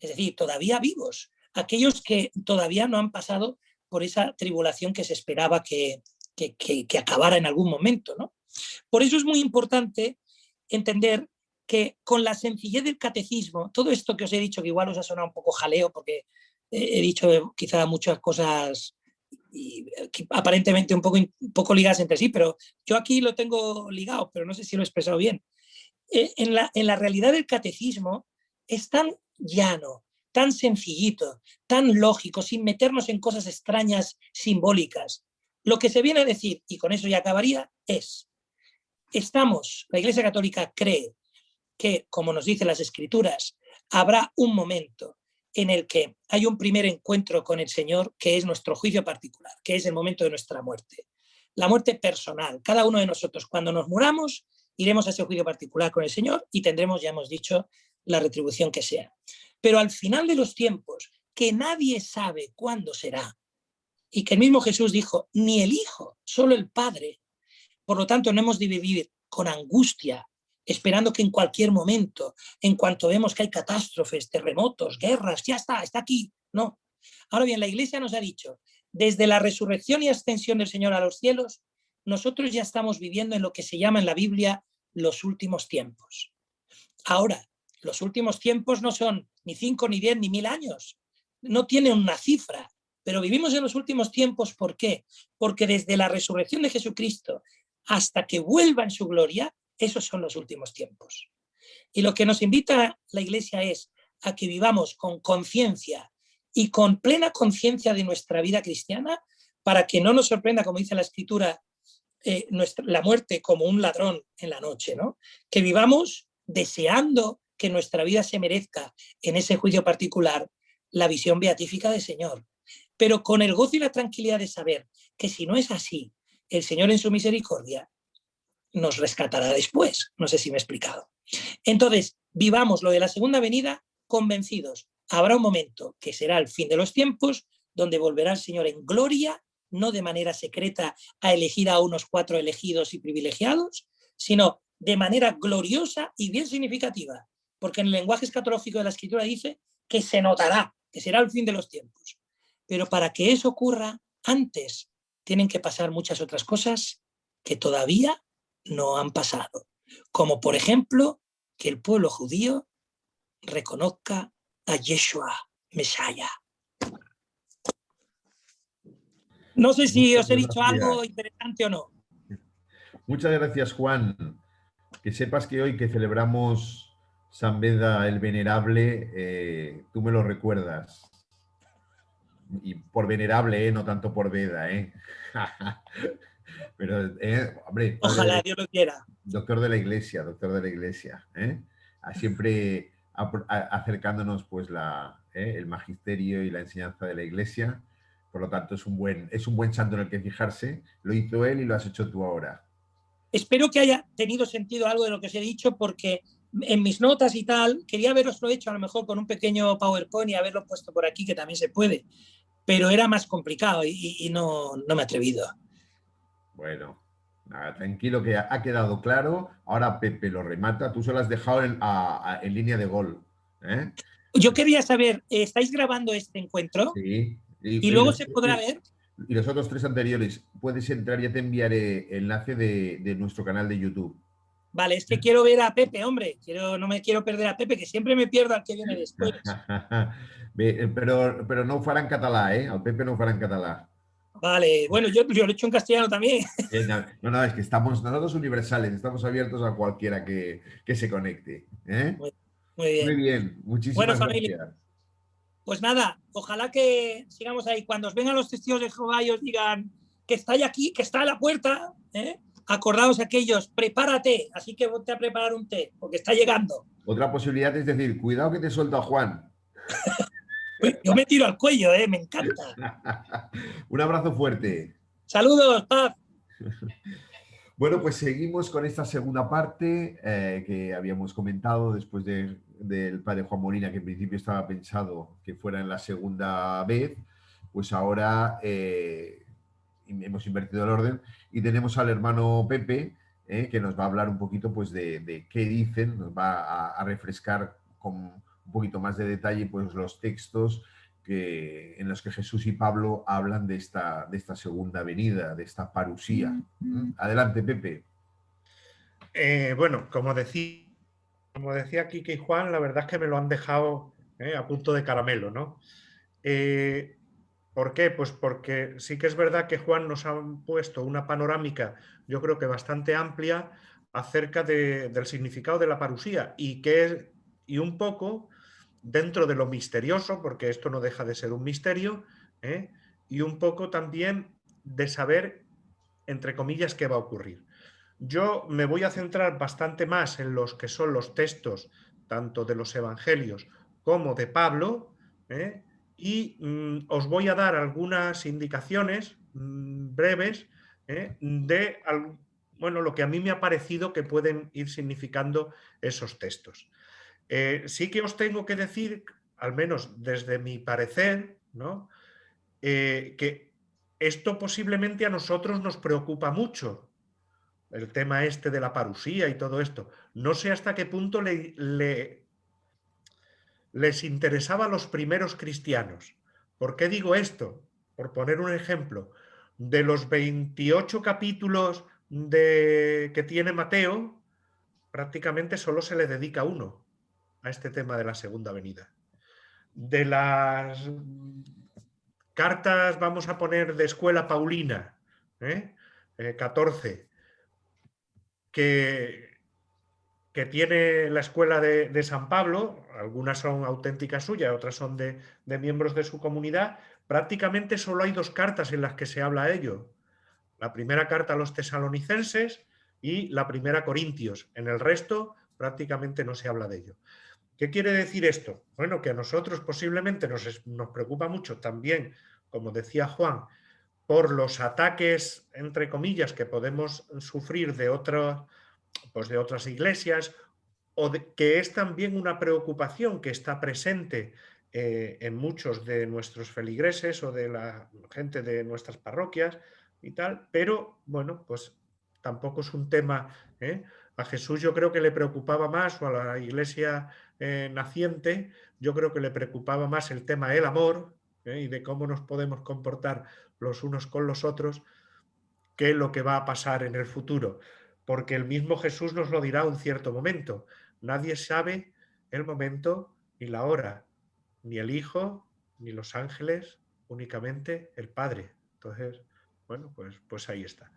es decir, todavía vivos, aquellos que todavía no han pasado por esa tribulación que se esperaba que acabara en algún momento, ¿no? Por eso es muy importante entender que con la sencillez del catecismo, todo esto que os he dicho, que igual os ha sonado un poco jaleo, porque he dicho quizá muchas cosas aparentemente un poco ligadas entre sí, pero yo aquí lo tengo ligado, pero no sé si lo he expresado bien. En la realidad del catecismo es tan llano, tan sencillito, tan lógico, sin meternos en cosas extrañas, simbólicas. Lo que se viene a decir, y con eso ya acabaría, es, la Iglesia Católica cree que, como nos dicen las Escrituras, habrá un momento en el que hay un primer encuentro con el Señor, que es nuestro juicio particular, que es el momento de nuestra muerte. La muerte personal. Cada uno de nosotros, cuando nos muramos, iremos a ese juicio particular con el Señor y tendremos, ya hemos dicho, la retribución que sea. Pero al final de los tiempos, que nadie sabe cuándo será, y que el mismo Jesús dijo, ni el Hijo, solo el Padre. Por lo tanto, no hemos de vivir con angustia, esperando que en cualquier momento, en cuanto vemos que hay catástrofes, terremotos, guerras, ya está aquí. No. Ahora bien, la Iglesia nos ha dicho, desde la resurrección y ascensión del Señor a los cielos, nosotros ya estamos viviendo en lo que se llama en la Biblia los últimos tiempos. Ahora, los últimos tiempos no son ni 5, ni 10, ni 1000 años. No tienen una cifra, pero vivimos en los últimos tiempos. ¿Por qué? Porque desde la resurrección de Jesucristo hasta que vuelva en su gloria, esos son los últimos tiempos. Y lo que nos invita la Iglesia es a que vivamos con conciencia y con plena conciencia de nuestra vida cristiana, para que no nos sorprenda, como dice la Escritura, la muerte como un ladrón en la noche, ¿no? Que vivamos deseando que nuestra vida se merezca en ese juicio particular la visión beatífica del Señor, pero con el gozo y la tranquilidad de saber que si no es así, el Señor en su misericordia nos rescatará después. No sé si me he explicado. Entonces, vivamos lo de la segunda venida convencidos. Habrá un momento que será el fin de los tiempos, donde volverá el Señor en gloria, no de manera secreta a elegir a unos 4 elegidos y privilegiados, sino de manera gloriosa y bien significativa, porque en el lenguaje escatológico de la Escritura dice que se notará, que será el fin de los tiempos. Pero para que eso ocurra, antes tienen que pasar muchas otras cosas que todavía no han pasado, como por ejemplo que el pueblo judío reconozca a Yeshua, Mesías. No sé si os he dicho algo interesante o no. Muchas gracias, Juan. Que sepas que hoy que celebramos San Beda el Venerable, tú me lo recuerdas. Y por venerable, no tanto por Beda, Pero, hombre, Ojalá Dios lo quiera. doctor de la Iglesia, siempre acercándonos pues el magisterio y la enseñanza de la Iglesia. Por lo tanto, es un buen santo en el que fijarse. Lo hizo él y lo has hecho tú ahora. Espero que haya tenido sentido algo de lo que os he dicho, porque en mis notas y tal, quería haberoslo hecho a lo mejor con un pequeño PowerPoint y haberlo puesto por aquí, que también se puede, pero era más complicado y no me he atrevido. Bueno, nada, tranquilo que ha quedado claro. Ahora Pepe lo remata. Tú se lo has dejado en línea de gol. Yo quería saber, ¿estáis grabando este encuentro? Sí. ¿Y luego se podrá ver? Y los otros 3 anteriores, puedes entrar, ya te enviaré enlace de nuestro canal de YouTube. Vale, es que quiero ver a Pepe, hombre. No me quiero perder a Pepe, que siempre me pierdo al que viene después. Pero no ho farà en català, El Pepe no ho farà en català. Vale, bueno, yo lo he hecho en castellano también. No, es que estamos nosotros universales, estamos abiertos a cualquiera que se conecte. Muy bien. Muy bien, muchísimas gracias. Pues nada, ojalá que sigamos ahí. Cuando os vengan los testigos de Jehová y os digan que está aquí, que está a la puerta, acordaos aquellos, prepárate, así que ponte a preparar un té, porque está llegando. Otra posibilidad es decir, cuidado que te suelta Juan. Yo me tiro al cuello, me encanta. Un abrazo fuerte. Saludos, paz. Bueno, pues seguimos con esta segunda parte que habíamos comentado después del padre Juan Molina, que en principio estaba pensado que fuera en la segunda vez, pues ahora hemos invertido el orden y tenemos al hermano Pepe, que nos va a hablar un poquito pues, de qué dicen, nos va a refrescar con un poquito más de detalle pues, los textos en los que Jesús y Pablo hablan de esta segunda venida, de esta parusía. Adelante, Pepe. Bueno, como decía Quique y Juan, la verdad es que me lo han dejado a punto de caramelo, ¿no? ¿Por qué? Pues porque sí que es verdad que Juan nos ha puesto una panorámica, yo creo que bastante amplia, acerca del significado de la parusía y un poco dentro de lo misterioso, porque esto no deja de ser un misterio, y un poco también de saber, entre comillas, qué va a ocurrir. Yo me voy a centrar bastante más en los que son los textos, tanto de los evangelios como de Pablo, y os voy a dar algunas indicaciones breves de lo que a mí me ha parecido que pueden ir significando esos textos. Sí que os tengo que decir, al menos desde mi parecer, ¿no? Que esto posiblemente a nosotros nos preocupa mucho, el tema este de la parusía y todo esto. No sé hasta qué punto les interesaba a los primeros cristianos. ¿Por qué digo esto? Por poner un ejemplo, de los 28 capítulos que tiene Mateo, prácticamente solo se le dedica uno a este tema de la segunda venida. De las cartas, vamos a poner, de escuela paulina, 14, que tiene la escuela de San Pablo, algunas son auténticas suyas, otras son de miembros de su comunidad, prácticamente solo hay 2 cartas en las que se habla de ello. La primera carta a los tesalonicenses y la primera a Corintios. En el resto prácticamente no se habla de ello. ¿Qué quiere decir esto? Bueno, que a nosotros posiblemente nos preocupa mucho también, como decía Juan, por los ataques, entre comillas, que podemos sufrir de otras iglesias que es también una preocupación que está presente en muchos de nuestros feligreses o de la gente de nuestras parroquias y tal, pero bueno, pues tampoco es un tema, ¿eh? A Jesús yo creo que le preocupaba más, o a la iglesia naciente, yo creo que le preocupaba más el tema del amor, y de cómo nos podemos comportar los unos con los otros, que lo que va a pasar en el futuro. Porque el mismo Jesús nos lo dirá en cierto momento. Nadie sabe el momento ni la hora, ni el Hijo, ni los ángeles, únicamente el Padre. Entonces, bueno, pues ahí está.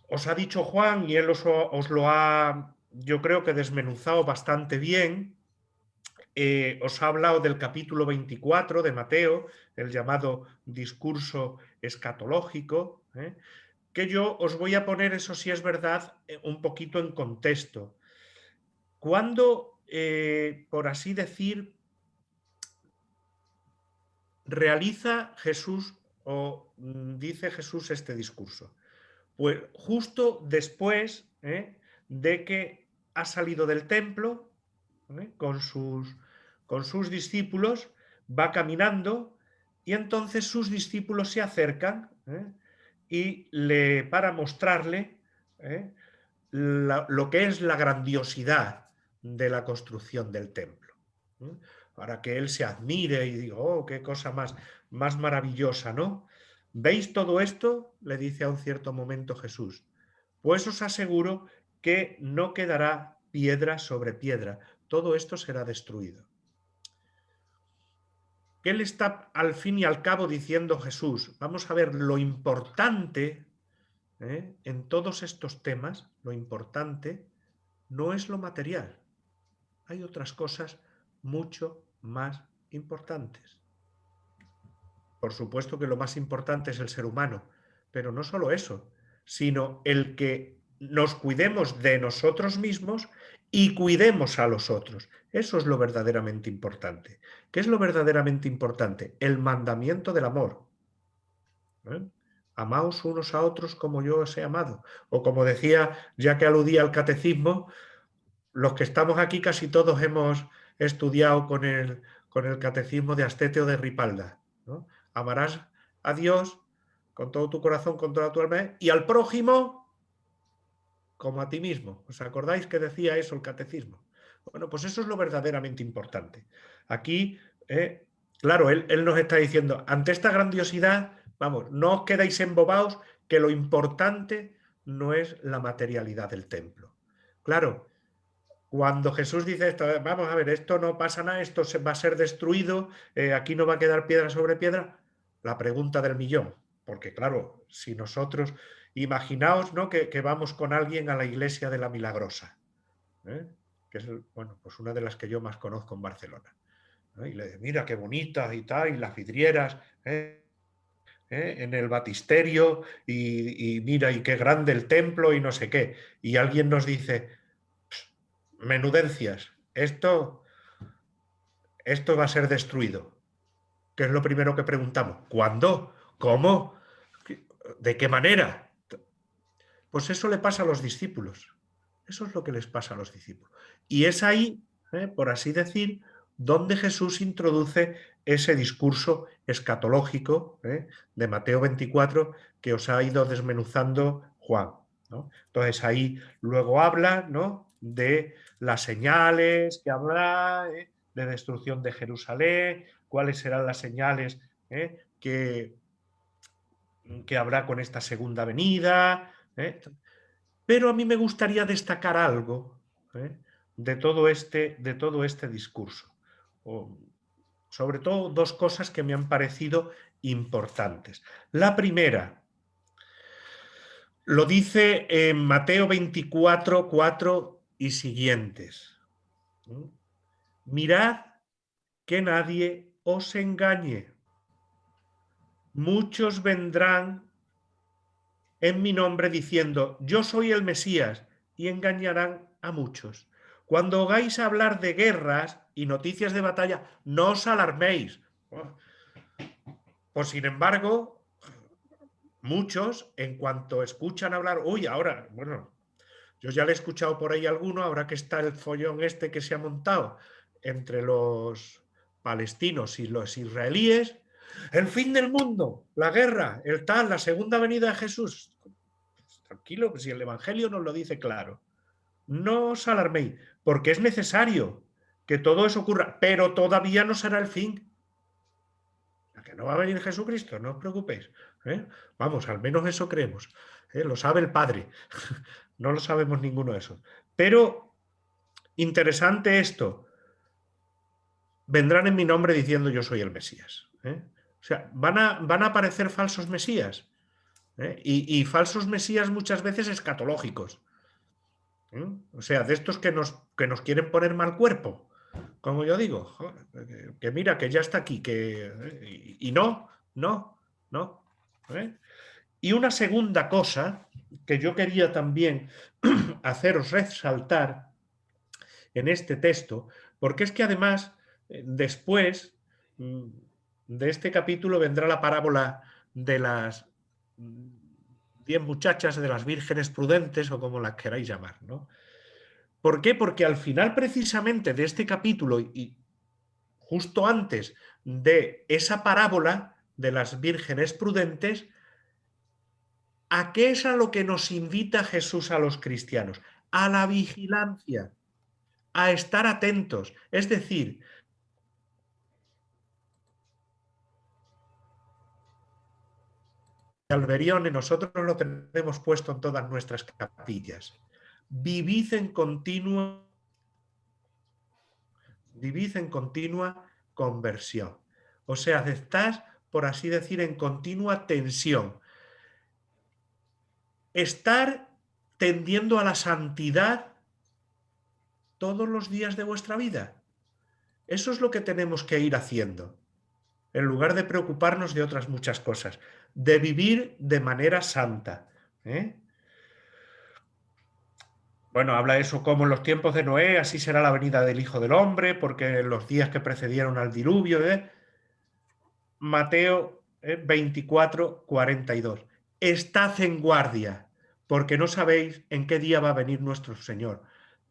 Os ha dicho Juan, y él os lo ha, yo creo que desmenuzado bastante bien. Os ha hablado del capítulo 24 de Mateo, el llamado discurso escatológico, que yo os voy a poner, eso sí es verdad, un poquito en contexto. Cuando, por así decir, realiza Jesús o dice Jesús este discurso? Pues justo después de que ha salido del templo con sus discípulos, va caminando y entonces sus discípulos se acercan y para mostrarle lo que es la grandiosidad de la construcción del templo. Para que él se admire y diga, oh, qué cosa más maravillosa, ¿no? ¿Veis todo esto? Le dice a un cierto momento Jesús. Pues os aseguro que no quedará piedra sobre piedra. Todo esto será destruido. ¿Qué le está al fin y al cabo diciendo Jesús? Vamos a ver lo importante en todos estos temas, lo importante no es lo material. Hay otras cosas mucho más importantes. Por supuesto que lo más importante es el ser humano, pero no solo eso, sino el que nos cuidemos de nosotros mismos y cuidemos a los otros. Eso es lo verdaderamente importante. ¿Qué es lo verdaderamente importante? El mandamiento del amor. Amaos unos a otros como yo os he amado. O como decía, ya que aludía al catecismo, los que estamos aquí casi todos hemos estudiado con el catecismo de Astete o de Ripalda, ¿no? Amarás a Dios con todo tu corazón, con toda tu alma, y al prójimo como a ti mismo. ¿Os acordáis que decía eso el catecismo? Bueno, pues eso es lo verdaderamente importante. Aquí, claro, él nos está diciendo, ante esta grandiosidad, vamos, no os quedéis embobados, que lo importante no es la materialidad del templo. Claro, cuando Jesús dice esto, vamos a ver, esto no pasa nada, esto va a ser destruido, aquí no va a quedar piedra sobre piedra, la pregunta del millón. Porque claro, si nosotros, imaginaos, ¿no?, que vamos con alguien a la iglesia de la Milagrosa, que es, bueno, pues una de las que yo más conozco en Barcelona, ¿no? Y le digo, mira qué bonitas y tal, y las vidrieras en el batisterio, y mira, y qué grande el templo, y no sé qué. Y alguien nos dice, menudencias, esto va a ser destruido. ¿Qué es lo primero que preguntamos? ¿Cuándo? ¿Cómo? ¿De qué manera? Pues eso le pasa a los discípulos. Eso es lo que les pasa a los discípulos. Y es ahí, por así decir, donde Jesús introduce ese discurso escatológico de Mateo 24 que os ha ido desmenuzando Juan, ¿no? Entonces ahí luego habla, ¿no?, de las señales que habrá, de destrucción de Jerusalén, cuáles serán las señales que habrá con esta segunda venida. Pero a mí me gustaría destacar algo de todo este discurso. Sobre todo dos cosas que me han parecido importantes. La primera, lo dice en Mateo 24, 4 y siguientes. Mirad que nadie os engañe. Muchos vendrán en mi nombre diciendo, yo soy el Mesías, y engañarán a muchos. Cuando oigáis hablar de guerras y noticias de batalla, no os alarméis. Pues sin embargo, muchos, en cuanto escuchan hablar, uy, ahora, bueno, Yo ya le he escuchado por ahí alguno, ahora que está el follón este que se ha montado entre los palestinos y los israelíes, el fin del mundo, la guerra, el tal, la segunda venida de Jesús. Tranquilo, pues si el Evangelio nos lo dice claro. No os alarméis, porque es necesario que todo eso ocurra, pero todavía no será el fin. Que no va a venir Jesucristo, no os preocupéis. Vamos, al menos eso creemos. Lo sabe el Padre. No lo sabemos ninguno de esos. Pero interesante esto. Vendrán en mi nombre diciendo yo soy el Mesías. O sea, van a aparecer falsos mesías. Y falsos mesías muchas veces escatológicos. O sea, de estos que nos quieren poner mal cuerpo. Como yo digo, que mira, que ya está aquí, y no. Y una segunda cosa que yo quería también haceros resaltar en este texto, porque es que además después de este capítulo vendrá la parábola de las 10 muchachas, de las vírgenes prudentes, o como las queráis llamar, ¿no? ¿Por qué? Porque al final precisamente de este capítulo y justo antes de esa parábola de las vírgenes prudentes, ¿a qué es a lo que nos invita Jesús a los cristianos? A la vigilancia, a estar atentos. Es decir, Alberione, nosotros lo tenemos puesto en todas nuestras capillas. Vivid en continua conversión. O sea, estás, por así decir, en continua tensión. Estar tendiendo a la santidad todos los días de vuestra vida. Eso es lo que tenemos que ir haciendo, en lugar de preocuparnos de otras muchas cosas, de vivir de manera santa. Bueno, habla eso como en los tiempos de Noé, así será la venida del Hijo del Hombre, porque en los días que precedieron al diluvio, Mateo 24, 42. Estad en guardia, porque no sabéis en qué día va a venir nuestro Señor.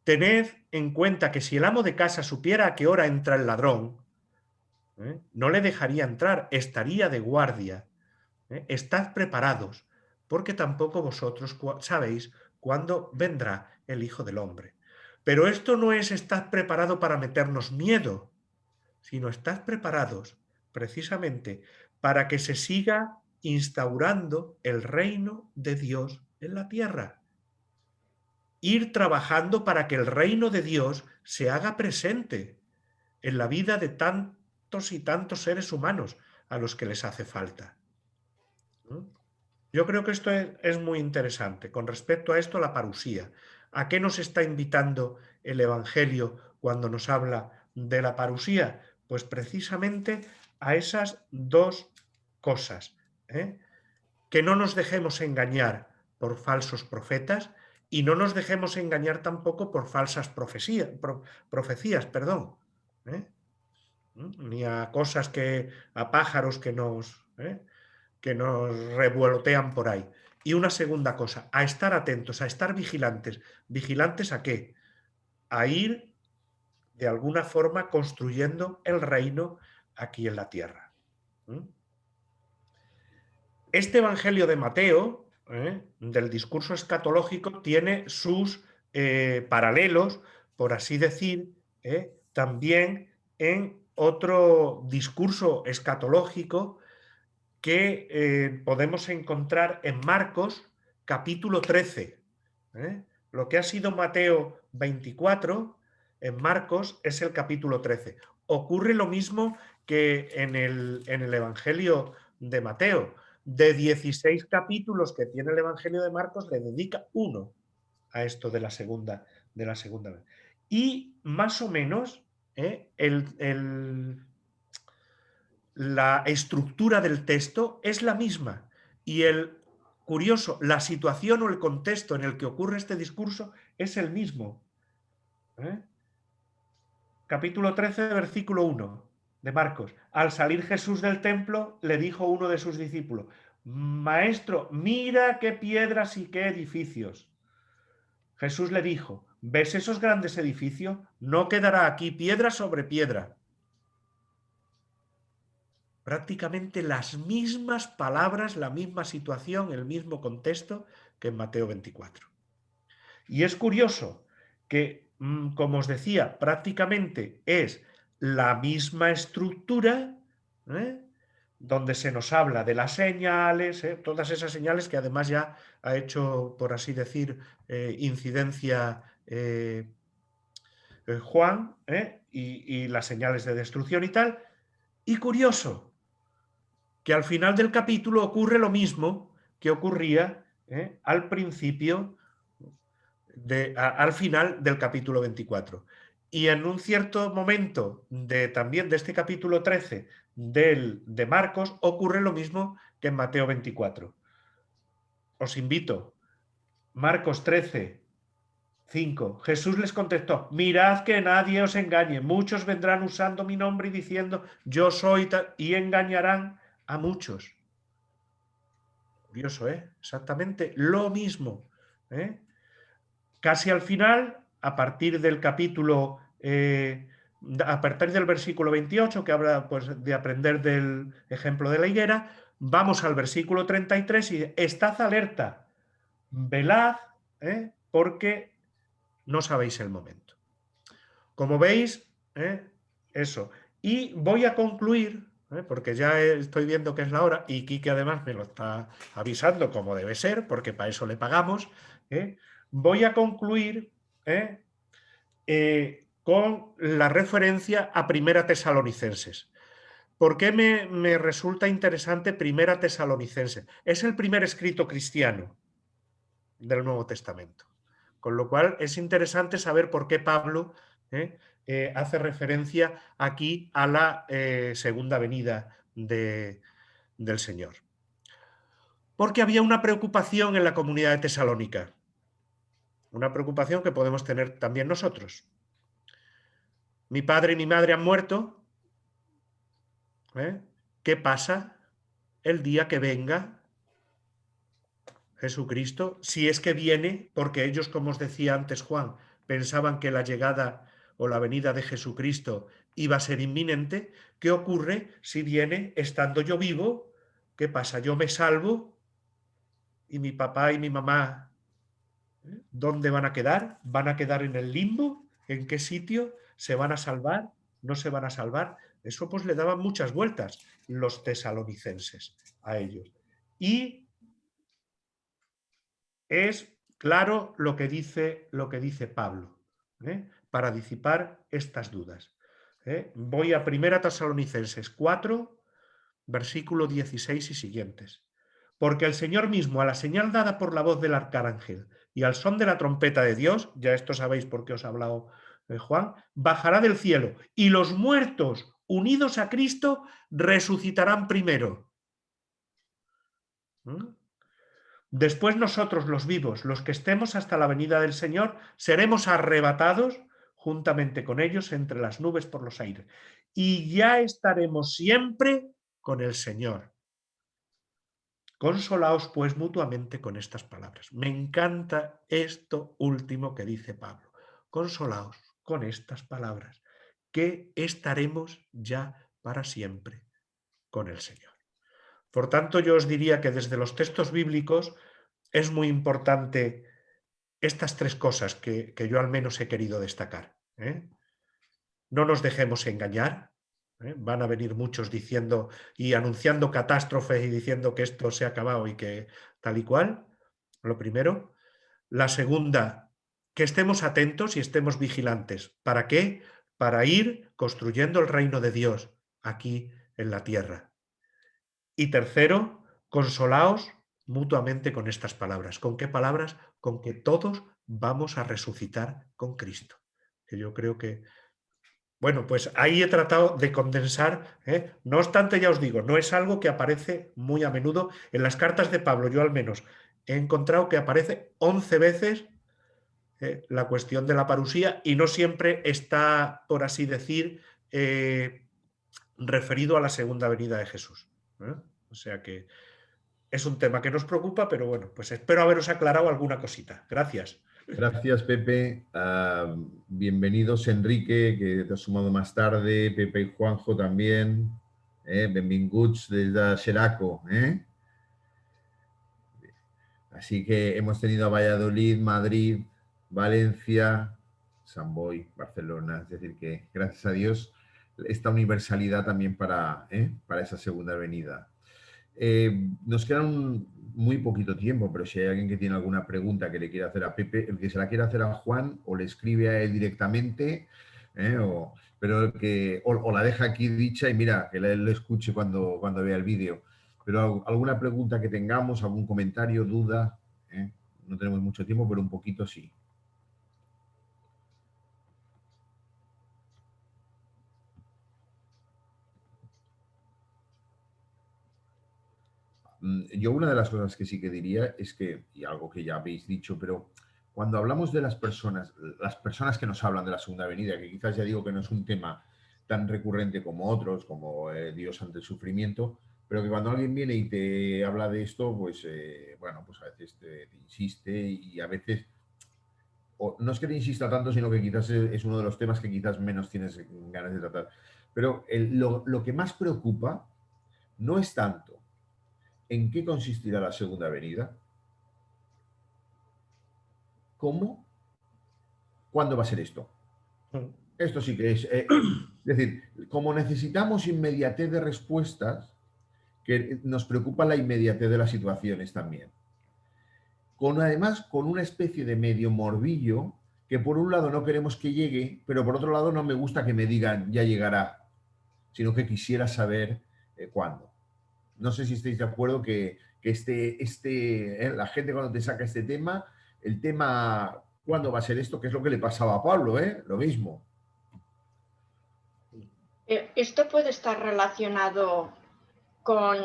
Tened en cuenta que si el amo de casa supiera a qué hora entra el ladrón, no le dejaría entrar, estaría de guardia. Estad preparados, porque tampoco vosotros sabéis cuándo vendrá el Hijo del Hombre. Pero esto no es estar preparado para meternos miedo, sino estar preparados precisamente para que se siga instaurando el reino de Dios en la tierra. Ir trabajando para que el reino de Dios se haga presente en la vida de tantos y tantos seres humanos a los que les hace falta. Yo creo que esto es muy interesante. Con respecto a esto, la parusía. ¿A qué nos está invitando el Evangelio cuando nos habla de la parusía? Pues precisamente a esas dos cosas. Que no nos dejemos engañar por falsos profetas y no nos dejemos engañar tampoco por falsas profecías, ni a cosas a pájaros que nos revolotean por ahí. Y una segunda cosa, a estar atentos, a estar vigilantes. ¿Vigilantes a qué? A ir de alguna forma construyendo el reino aquí en la tierra. Este Evangelio de Mateo, del discurso escatológico, tiene sus paralelos, por así decir, también en otro discurso escatológico que podemos encontrar en Marcos capítulo 13. Lo que ha sido Mateo 24, en Marcos es el capítulo 13. Ocurre lo mismo que en el Evangelio de Mateo. De 16 capítulos que tiene el Evangelio de Marcos, le dedica uno a esto de la segunda vez. Y más o menos la estructura del texto es la misma. Y curioso, la situación o el contexto en el que ocurre este discurso es el mismo. Capítulo 13, versículo 1 de Marcos. Al salir Jesús del templo, le dijo uno de sus discípulos: Maestro, mira qué piedras y qué edificios. Jesús le dijo: ¿ves esos grandes edificios? No quedará aquí piedra sobre piedra. Prácticamente las mismas palabras, la misma situación, el mismo contexto que en Mateo 24. Y es curioso que, como os decía, prácticamente es la misma estructura, donde se nos habla de las señales, todas esas señales que además ya ha hecho, por así decir, incidencia Juan, y las señales de destrucción y tal. Y curioso, que al final del capítulo ocurre lo mismo que ocurría al principio, al final del capítulo 24. Y en un cierto momento también de este capítulo 13 de Marcos ocurre lo mismo que en Mateo 24. Os invito, Marcos 13, 5. Jesús les contestó: mirad que nadie os engañe, muchos vendrán usando mi nombre y diciendo yo soy tal, y engañarán a muchos. Curioso, exactamente lo mismo. Casi al final, a partir del capítulo, a partir del versículo 28, que habla pues, de aprender del ejemplo de la higuera, vamos al versículo 33 y dice: estad alerta, velad, porque no sabéis el momento. Como veis, eso. Y voy a concluir, porque ya estoy viendo que es la hora, y Quique además me lo está avisando como debe ser, porque para eso le pagamos. Voy a concluir con la referencia a Primera Tesalonicenses. ¿Por qué me resulta interesante Primera Tesalonicenses? Es el primer escrito cristiano del Nuevo Testamento. Con lo cual es interesante saber por qué Pablo hace referencia aquí a la segunda venida del Señor. Porque había una preocupación en la comunidad de Tesalónica, una preocupación que podemos tener también nosotros. Mi padre y mi madre han muerto. ¿Qué pasa el día que venga Jesucristo? Si es que viene, porque ellos, como os decía antes Juan, pensaban que la llegada o la venida de Jesucristo iba a ser inminente. ¿Qué ocurre si viene estando yo vivo? ¿Qué pasa? ¿Yo me salvo? ¿Y mi papá y mi mamá dónde van a quedar? ¿Van a quedar en el limbo? ¿En qué sitio? ¿Se van a salvar? ¿No se van a salvar? Eso pues le daban muchas vueltas los tesalonicenses a ellos. Y es claro lo que dice Pablo, para disipar estas dudas. Voy a 1 Tesalonicenses 4, versículo 16 y siguientes. Porque el Señor mismo, a la señal dada por la voz del arcángel y al son de la trompeta de Dios, ya esto sabéis por qué os ha hablado Juan, bajará del cielo y los muertos unidos a Cristo resucitarán primero. Después nosotros, los vivos, los que estemos hasta la venida del Señor, seremos arrebatados juntamente con ellos entre las nubes por los aires. Y ya estaremos siempre con el Señor. Consolaos pues mutuamente con estas palabras. Me encanta esto último que dice Pablo. Consolaos con estas palabras, que estaremos ya para siempre con el Señor. Por tanto, yo os diría que desde los textos bíblicos es muy importante estas tres cosas que yo al menos he querido destacar. No nos dejemos engañar. Van a venir muchos diciendo y anunciando catástrofes y diciendo que esto se ha acabado y que tal y cual. Lo primero. La segunda, que estemos atentos y estemos vigilantes. ¿Para qué? Para ir construyendo el reino de Dios aquí en la tierra. Y tercero, consolaos mutuamente con estas palabras. ¿Con qué palabras? Con que todos vamos a resucitar con Cristo. Que yo creo que... Bueno, pues ahí he tratado de condensar. No obstante, ya os digo, no es algo que aparece muy a menudo. En las cartas de Pablo, yo al menos he encontrado que aparece 11 veces la cuestión de la parusía y no siempre está, por así decir, referido a la segunda venida de Jesús. O sea que es un tema que nos preocupa, pero bueno, pues espero haberos aclarado alguna cosita. Gracias. Gracias, Pepe. Bienvenidos, Enrique, que te has sumado más tarde. Pepe y Juanjo también. Benvinguts desde Xeraco. Así que hemos tenido a Valladolid, Madrid, Valencia, San Boi, Barcelona. Es decir, que gracias a Dios esta universalidad también para esa segunda venida. Nos queda muy poquito tiempo, pero si hay alguien que tiene alguna pregunta que le quiera hacer a Pepe, el que se la quiera hacer a Juan, o le escribe a él directamente, o la deja aquí dicha y mira, que él lo escuche cuando vea el vídeo. Pero alguna pregunta que tengamos, algún comentario, duda, no tenemos mucho tiempo, pero un poquito sí. Yo una de las cosas que sí que diría es que, y algo que ya habéis dicho, pero cuando hablamos de las personas que nos hablan de la segunda venida, que quizás ya digo que no es un tema tan recurrente como otros, como Dios ante el sufrimiento, pero que cuando alguien viene y te habla de esto, pues bueno, pues a veces te insiste y a veces, o no es que te insista tanto, sino que quizás es uno de los temas que quizás menos tienes ganas de tratar. Pero lo que más preocupa no es tanto en qué consistirá la segunda venida, cómo, cuándo va a ser esto. Esto sí que es decir, como necesitamos inmediatez de respuestas, que nos preocupa la inmediatez de las situaciones también. Además, con una especie de medio morbillo, que por un lado no queremos que llegue, pero por otro lado no me gusta que me digan ya llegará, sino que quisiera saber cuándo. No sé si estáis de acuerdo que la gente cuando te saca este tema, el tema, ¿cuándo va a ser esto? Que es lo que le pasaba a Pablo, lo mismo. Esto puede estar relacionado con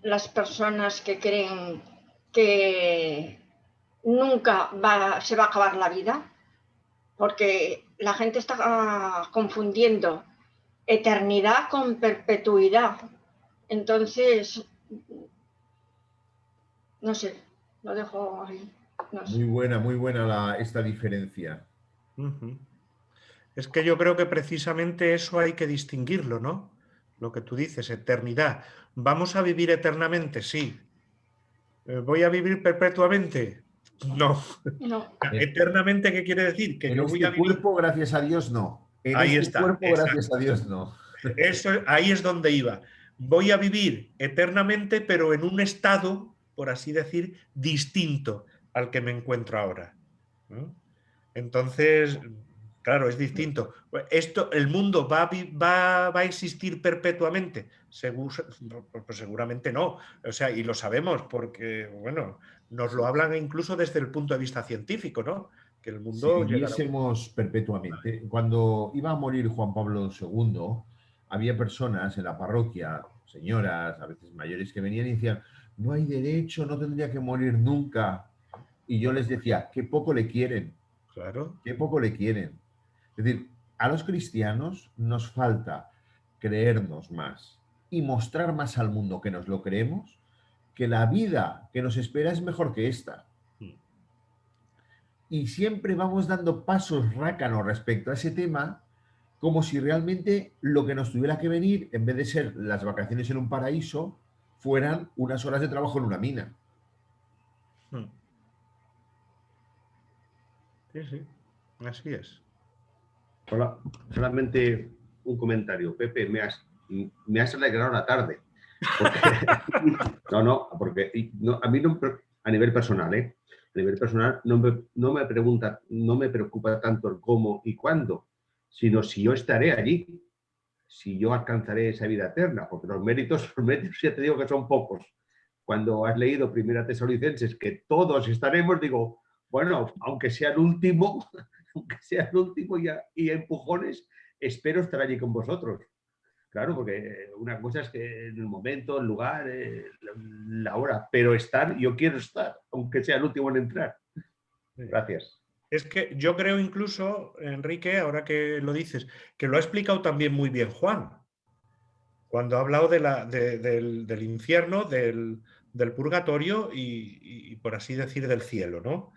las personas que creen que nunca se va a acabar la vida, porque la gente está confundiendo eternidad con perpetuidad. Entonces, no sé, lo dejo ahí. No sé. Muy buena esta diferencia. Es que yo creo que precisamente eso hay que distinguirlo, ¿no? Lo que tú dices, eternidad. ¿Vamos a vivir eternamente? Sí. ¿Voy a vivir perpetuamente? No. ¿Eternamente qué quiere decir? Que en yo este voy a vivir... cuerpo, gracias a Dios, no. En Ahí este está, cuerpo, gracias a Dios, no. Ahí es donde iba. Voy a vivir eternamente, pero en un estado, por así decir, distinto al que me encuentro ahora. ¿No? Entonces, claro, es distinto. ¿El mundo va a existir perpetuamente? Pues seguramente no. O sea, y lo sabemos porque, bueno, nos lo hablan incluso desde el punto de vista científico, ¿no? Que el Si mundo llegará... viviésemos perpetuamente, cuando iba a morir Juan Pablo II, había personas en la parroquia, señoras, a veces mayores, que venían y decían, no hay derecho, no tendría que morir nunca. Y yo les decía, qué poco le quieren. Claro. Qué poco le quieren. Es decir, a los cristianos nos falta creernos más y mostrar más al mundo que nos lo creemos, que la vida que nos espera es mejor que esta. Y siempre vamos dando pasos rácanos respecto a ese tema, como si realmente lo que nos tuviera que venir, en vez de ser las vacaciones en un paraíso, fueran unas horas de trabajo en una mina. Sí, sí, así es. Hola, solamente un comentario. Pepe, me has alegrado la tarde. Porque a mí no, a nivel personal, a nivel personal no me preocupa tanto el cómo y cuándo, sino si yo estaré allí, si yo alcanzaré esa vida eterna, porque los méritos ya te digo que son pocos. Cuando has leído Primera Tesalonicenses, que todos estaremos, digo, bueno, aunque sea el último, y a empujones, espero estar allí con vosotros. Claro, porque una cosa es que en el momento, el lugar, la hora, pero yo quiero estar, aunque sea el último en entrar. Gracias. Es que yo creo incluso, Enrique, ahora que lo dices, que lo ha explicado también muy bien Juan, cuando ha hablado del infierno, del purgatorio y, por así decir, del cielo, ¿no?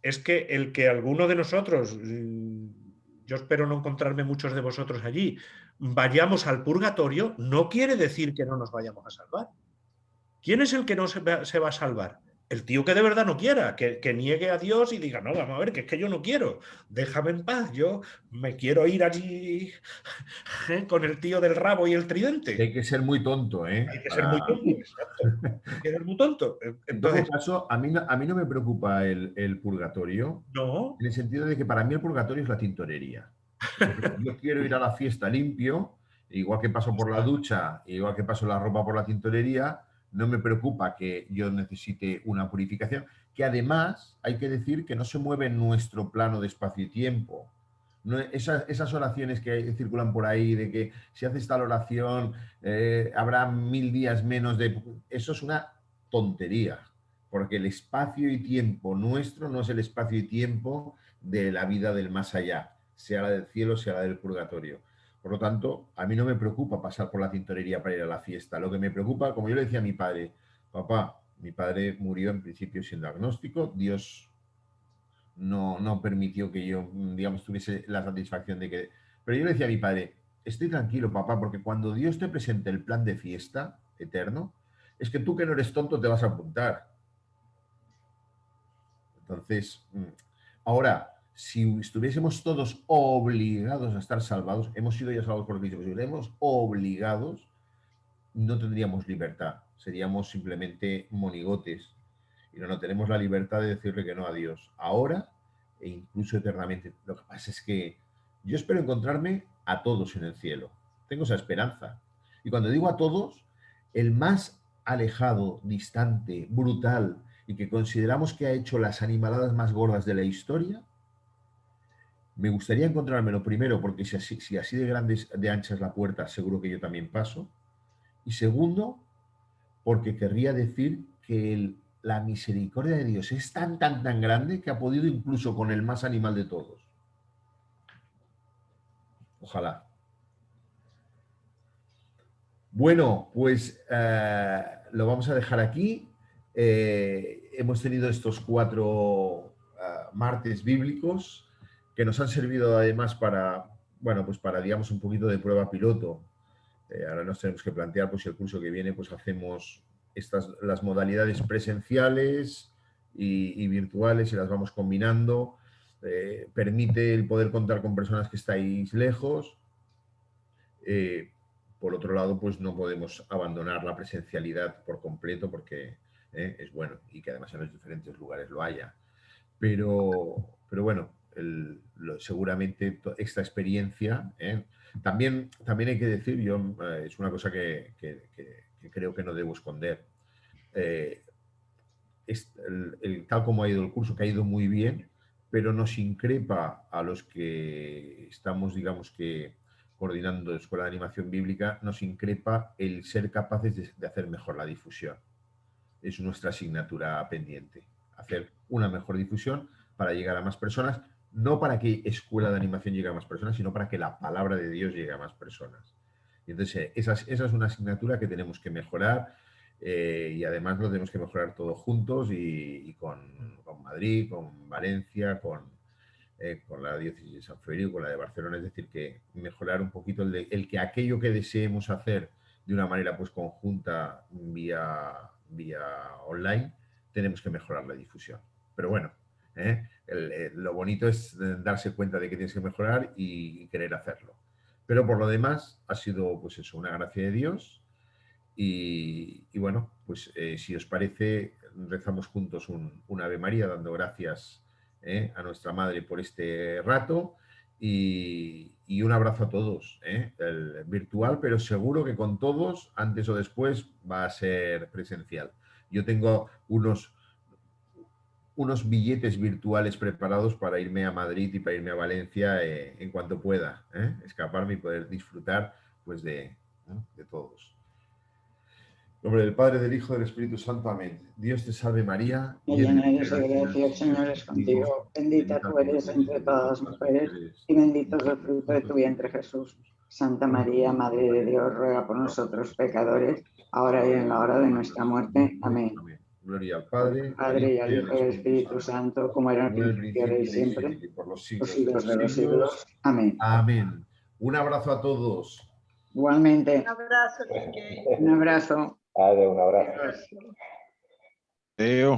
es que el que alguno de nosotros, yo espero no encontrarme muchos de vosotros allí, vayamos al purgatorio, no quiere decir que no nos vayamos a salvar. ¿Quién es el que no se va a salvar? El tío que de verdad no quiera, que niegue a Dios y diga, no, vamos a ver, que es que yo no quiero, déjame en paz, yo me quiero ir allí con el tío del rabo y el tridente. Hay que ser muy tonto, ¿eh? Hay que ser muy tonto, exacto. Hay que ser muy tonto. En todo caso, a mí no me preocupa el purgatorio, no. En el sentido de que para mí el purgatorio es la tintorería. Yo quiero ir a la fiesta limpio, igual que paso por la ducha, igual que paso la ropa por la tintorería, no me preocupa que yo necesite una purificación, que además hay que decir que no se mueve en nuestro plano de espacio y tiempo. No, esas oraciones que circulan por ahí de que si haces tal oración habrá 1000 días menos de... Eso es una tontería, porque el espacio y tiempo nuestro no es el espacio y tiempo de la vida del más allá, sea la del cielo, sea la del purgatorio. Por lo tanto, a mí no me preocupa pasar por la tintorería para ir a la fiesta. Lo que me preocupa, como yo le decía a mi padre, papá, mi padre murió en principio siendo agnóstico, Dios no permitió que yo, digamos, tuviese la satisfacción de que... Pero yo le decía a mi padre, estoy tranquilo, papá, porque cuando Dios te presente el plan de fiesta eterno, es que tú que no eres tonto te vas a apuntar. Entonces, ahora, si estuviésemos todos obligados a estar salvados, hemos sido ya salvados por Cristo, pero si estuviéramos obligados, no tendríamos libertad, seríamos simplemente monigotes y no tenemos la libertad de decirle que no a Dios, ahora e incluso eternamente. Lo que pasa es que yo espero encontrarme a todos en el cielo, tengo esa esperanza. Y cuando digo a todos, el más alejado, distante, brutal, y que consideramos que ha hecho las animaladas más gordas de la historia, me gustaría encontrármelo primero, porque si así de grandes, de ancha es la puerta, seguro que yo también paso. Y segundo, porque querría decir que la misericordia de Dios es tan grande que ha podido incluso con el más animal de todos. Ojalá. Bueno, pues lo vamos a dejar aquí. Hemos tenido estos 4 martes bíblicos que nos han servido además para, bueno, pues para, digamos, un poquito de prueba piloto. Ahora nos tenemos que plantear, pues, si el curso que viene, pues hacemos las modalidades presenciales y virtuales y las vamos combinando. Permite el poder contar con personas que estáis lejos. Por otro lado, pues no podemos abandonar la presencialidad por completo porque es bueno y que además en los diferentes lugares lo haya. Pero bueno, seguramente esta experiencia, también hay que decir, yo es una cosa que creo que no debo esconder. Tal como ha ido el curso, que ha ido muy bien, pero nos increpa a los que estamos, digamos que, coordinando Escuela de Animación Bíblica, nos increpa el ser capaces de hacer mejor la difusión. Es nuestra asignatura pendiente, hacer una mejor difusión para llegar a más personas, no para que Escuela de Animación llegue a más personas, sino para que la palabra de Dios llegue a más personas. Y entonces, esa es una asignatura que tenemos que mejorar y además lo tenemos que mejorar todos juntos y con Madrid, con Valencia, con la diócesis de San Feliu, con la de Barcelona, es decir, que mejorar un poquito el que aquello que deseemos hacer de una manera pues conjunta vía online, tenemos que mejorar la difusión. Pero bueno, lo bonito es darse cuenta de que tienes que mejorar y querer hacerlo. Pero por lo demás, ha sido pues eso, una gracia de Dios y bueno, pues si os parece, rezamos juntos un Ave María dando gracias a nuestra Madre por este rato y un abrazo a todos, el virtual, pero seguro que con todos, antes o después, va a ser presencial. Yo tengo unos billetes virtuales preparados para irme a Madrid y para irme a Valencia en cuanto pueda, escaparme y poder disfrutar pues de todos. En nombre del Padre, del Hijo y del Espíritu Santo. Amén. Dios te salve María. Llena eres de gracia, el Señor es contigo. Bendita tú eres entre todas las mujeres y bendito es el fruto de tu vientre, Jesús. Santa María, Madre de Dios, ruega por nosotros pecadores, ahora y en la hora de nuestra muerte. Amén. Gloria al Padre, Padre y al Hijo y al Espíritu Santo, como era en el principio, ahora y siempre, y por los los siglos siglos de los siglos. Amén. Amén. Un abrazo a todos. Igualmente. Un abrazo, Quique. Un abrazo. Adeu, un abrazo. Adeu.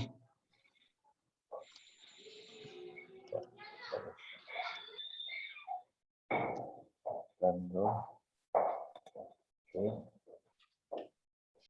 Dando. Sí.